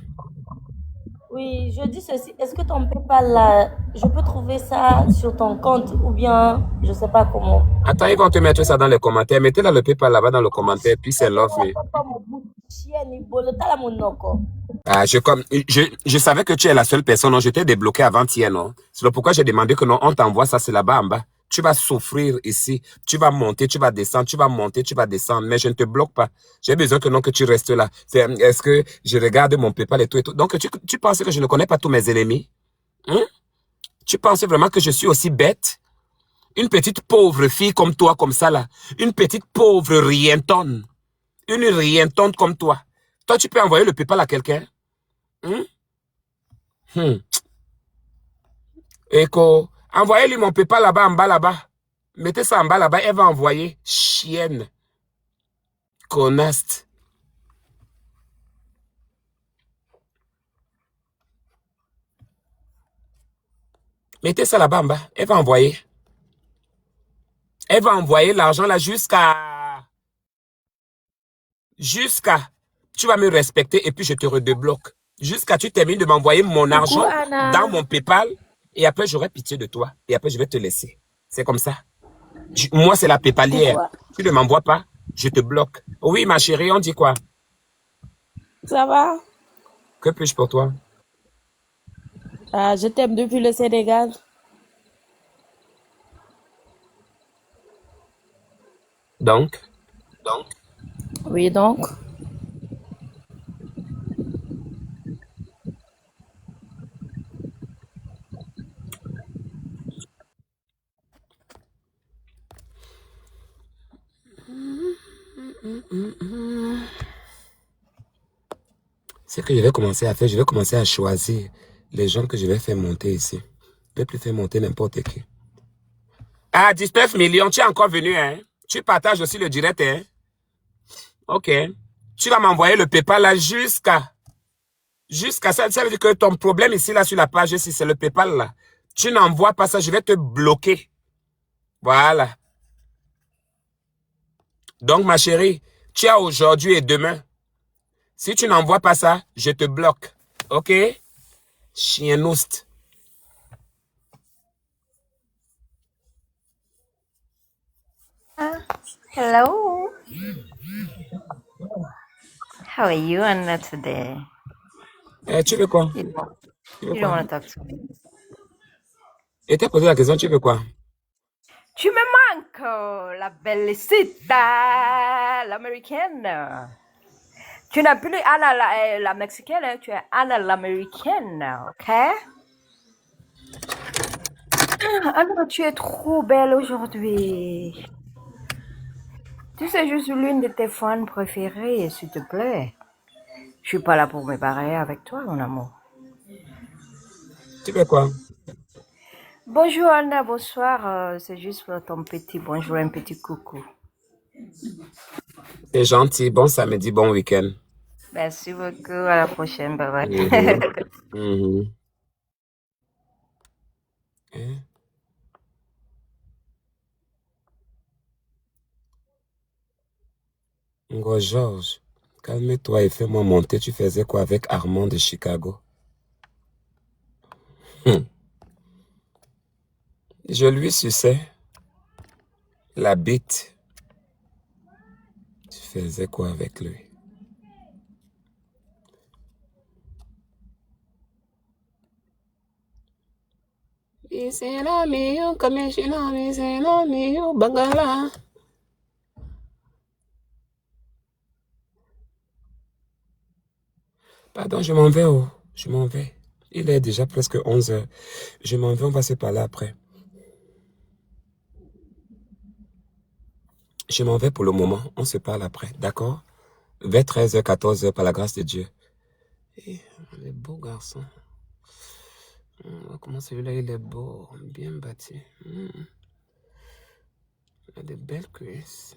Oui, je dis ceci. Est-ce que ton PayPal, là, je peux trouver ça sur ton compte ou bien je sais pas comment? Attends, ils vont te mettre ça dans les commentaires. Mettez là le PayPal là-bas dans le commentaire, puis c'est l'offre. Ah, je savais que tu es la seule personne, non? Je t'ai débloqué avant-hier, non? C'est pourquoi j'ai demandé que non, on t'envoie ça, c'est là-bas en bas. Tu vas souffrir ici. Tu vas monter, tu vas descendre, tu vas monter, tu vas descendre. Mais je ne te bloque pas. J'ai besoin que non, que tu restes là. Est-ce que je regarde mon PayPal et tout et tout? Donc, tu penses que je ne connais pas tous mes ennemis? Hein? Tu penses vraiment que je suis aussi bête? Une petite pauvre fille comme toi, comme ça là. Une petite pauvre rientonne. Une rientonne comme toi. Toi, tu peux envoyer le PayPal à quelqu'un? Écho, envoyez-lui mon PayPal là-bas, en bas, là-bas. Mettez ça en bas, là-bas. Elle va envoyer. Chienne. Connaste. Mettez ça là-bas, en bas. Elle va envoyer. Elle va envoyer l'argent là jusqu'à... Tu vas me respecter et puis je te redébloque. Jusqu'à tu termines de m'envoyer mon argent dans mon PayPal et après j'aurai pitié de toi et après je vais te laisser. C'est comme ça. Moi, c'est la PayPalière. Tu ne m'envoies pas, je te bloque. Oui, ma chérie, on dit quoi? Ça va? Que puis-je pour toi? Ah, je t'aime depuis le Sénégal. Donc? Oui, donc. C'est que je vais commencer à faire, je vais commencer à choisir les gens que je vais faire monter ici. Je ne vais plus faire monter n'importe qui. Ah, 19 millions, tu es encore venu, hein? Tu partages aussi le direct, hein? Ok. Tu vas m'envoyer le PayPal là jusqu'à ça. Ça veut dire que ton problème ici, là, sur la page, ici, c'est le PayPal là. Tu n'envoies pas ça, je vais te bloquer. Voilà. Donc, ma chérie, tu as aujourd'hui et demain. Si tu n'envoies pas ça, je te bloque. Ok? Chien oust. Hello. How are you, Anna, today? Tu veux quoi? You don't, Tu veux you don't quoi? want to talk to me. Et t'as posé la question, tu veux quoi? Tu me manques, la bellicita, l'américaine. Tu n'as plus Anna la mexicaine, hein, tu es Anna l'américaine, ok? Anna, tu es trop belle aujourd'hui. Tu sais, je suis l'une de tes fans préférées, s'il te plaît. Je suis pas là pour me barrer avec toi, mon amour. Tu veux quoi? Bonjour Anna, bonsoir. C'est juste pour ton petit bonjour, un petit coucou. C'est gentil. Bon samedi, bon week-end. Merci beaucoup. À la prochaine. Bye bye. Hein? Ngo Georges, calme-toi et fais-moi monter. Tu faisais quoi avec Armand de Chicago? Je lui suçais la bite. Tu faisais quoi avec lui? Pardon, je m'en vais, oh. Je m'en vais. Il est déjà presque 11 heures. Je m'en vais, on va se parler après. Je m'en vais pour le moment, on se parle après, d'accord? Vers 13h, 14h, par la grâce de Dieu. Eh, les beaux garçons. Comment celui-là, il est beau, bien bâti. Il a de belles cuisses.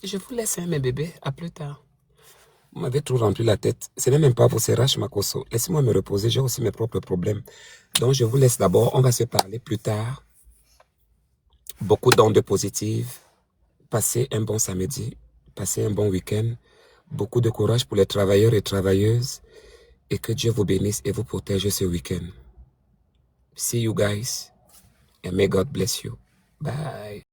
Je vous laisse, hein, mes bébés, à plus tard. Vous m'avez trop rempli la tête. Ce n'est même pas pour Serach Makoso. Laissez-moi me reposer, j'ai aussi mes propres problèmes. Donc, je vous laisse d'abord, on va se parler plus tard. Beaucoup d'ondes positives. Passez un bon samedi, passez un bon week-end. Beaucoup de courage pour les travailleurs et travailleuses. Et que Dieu vous bénisse et vous protège ce week-end. See you guys. And may God bless you. Bye.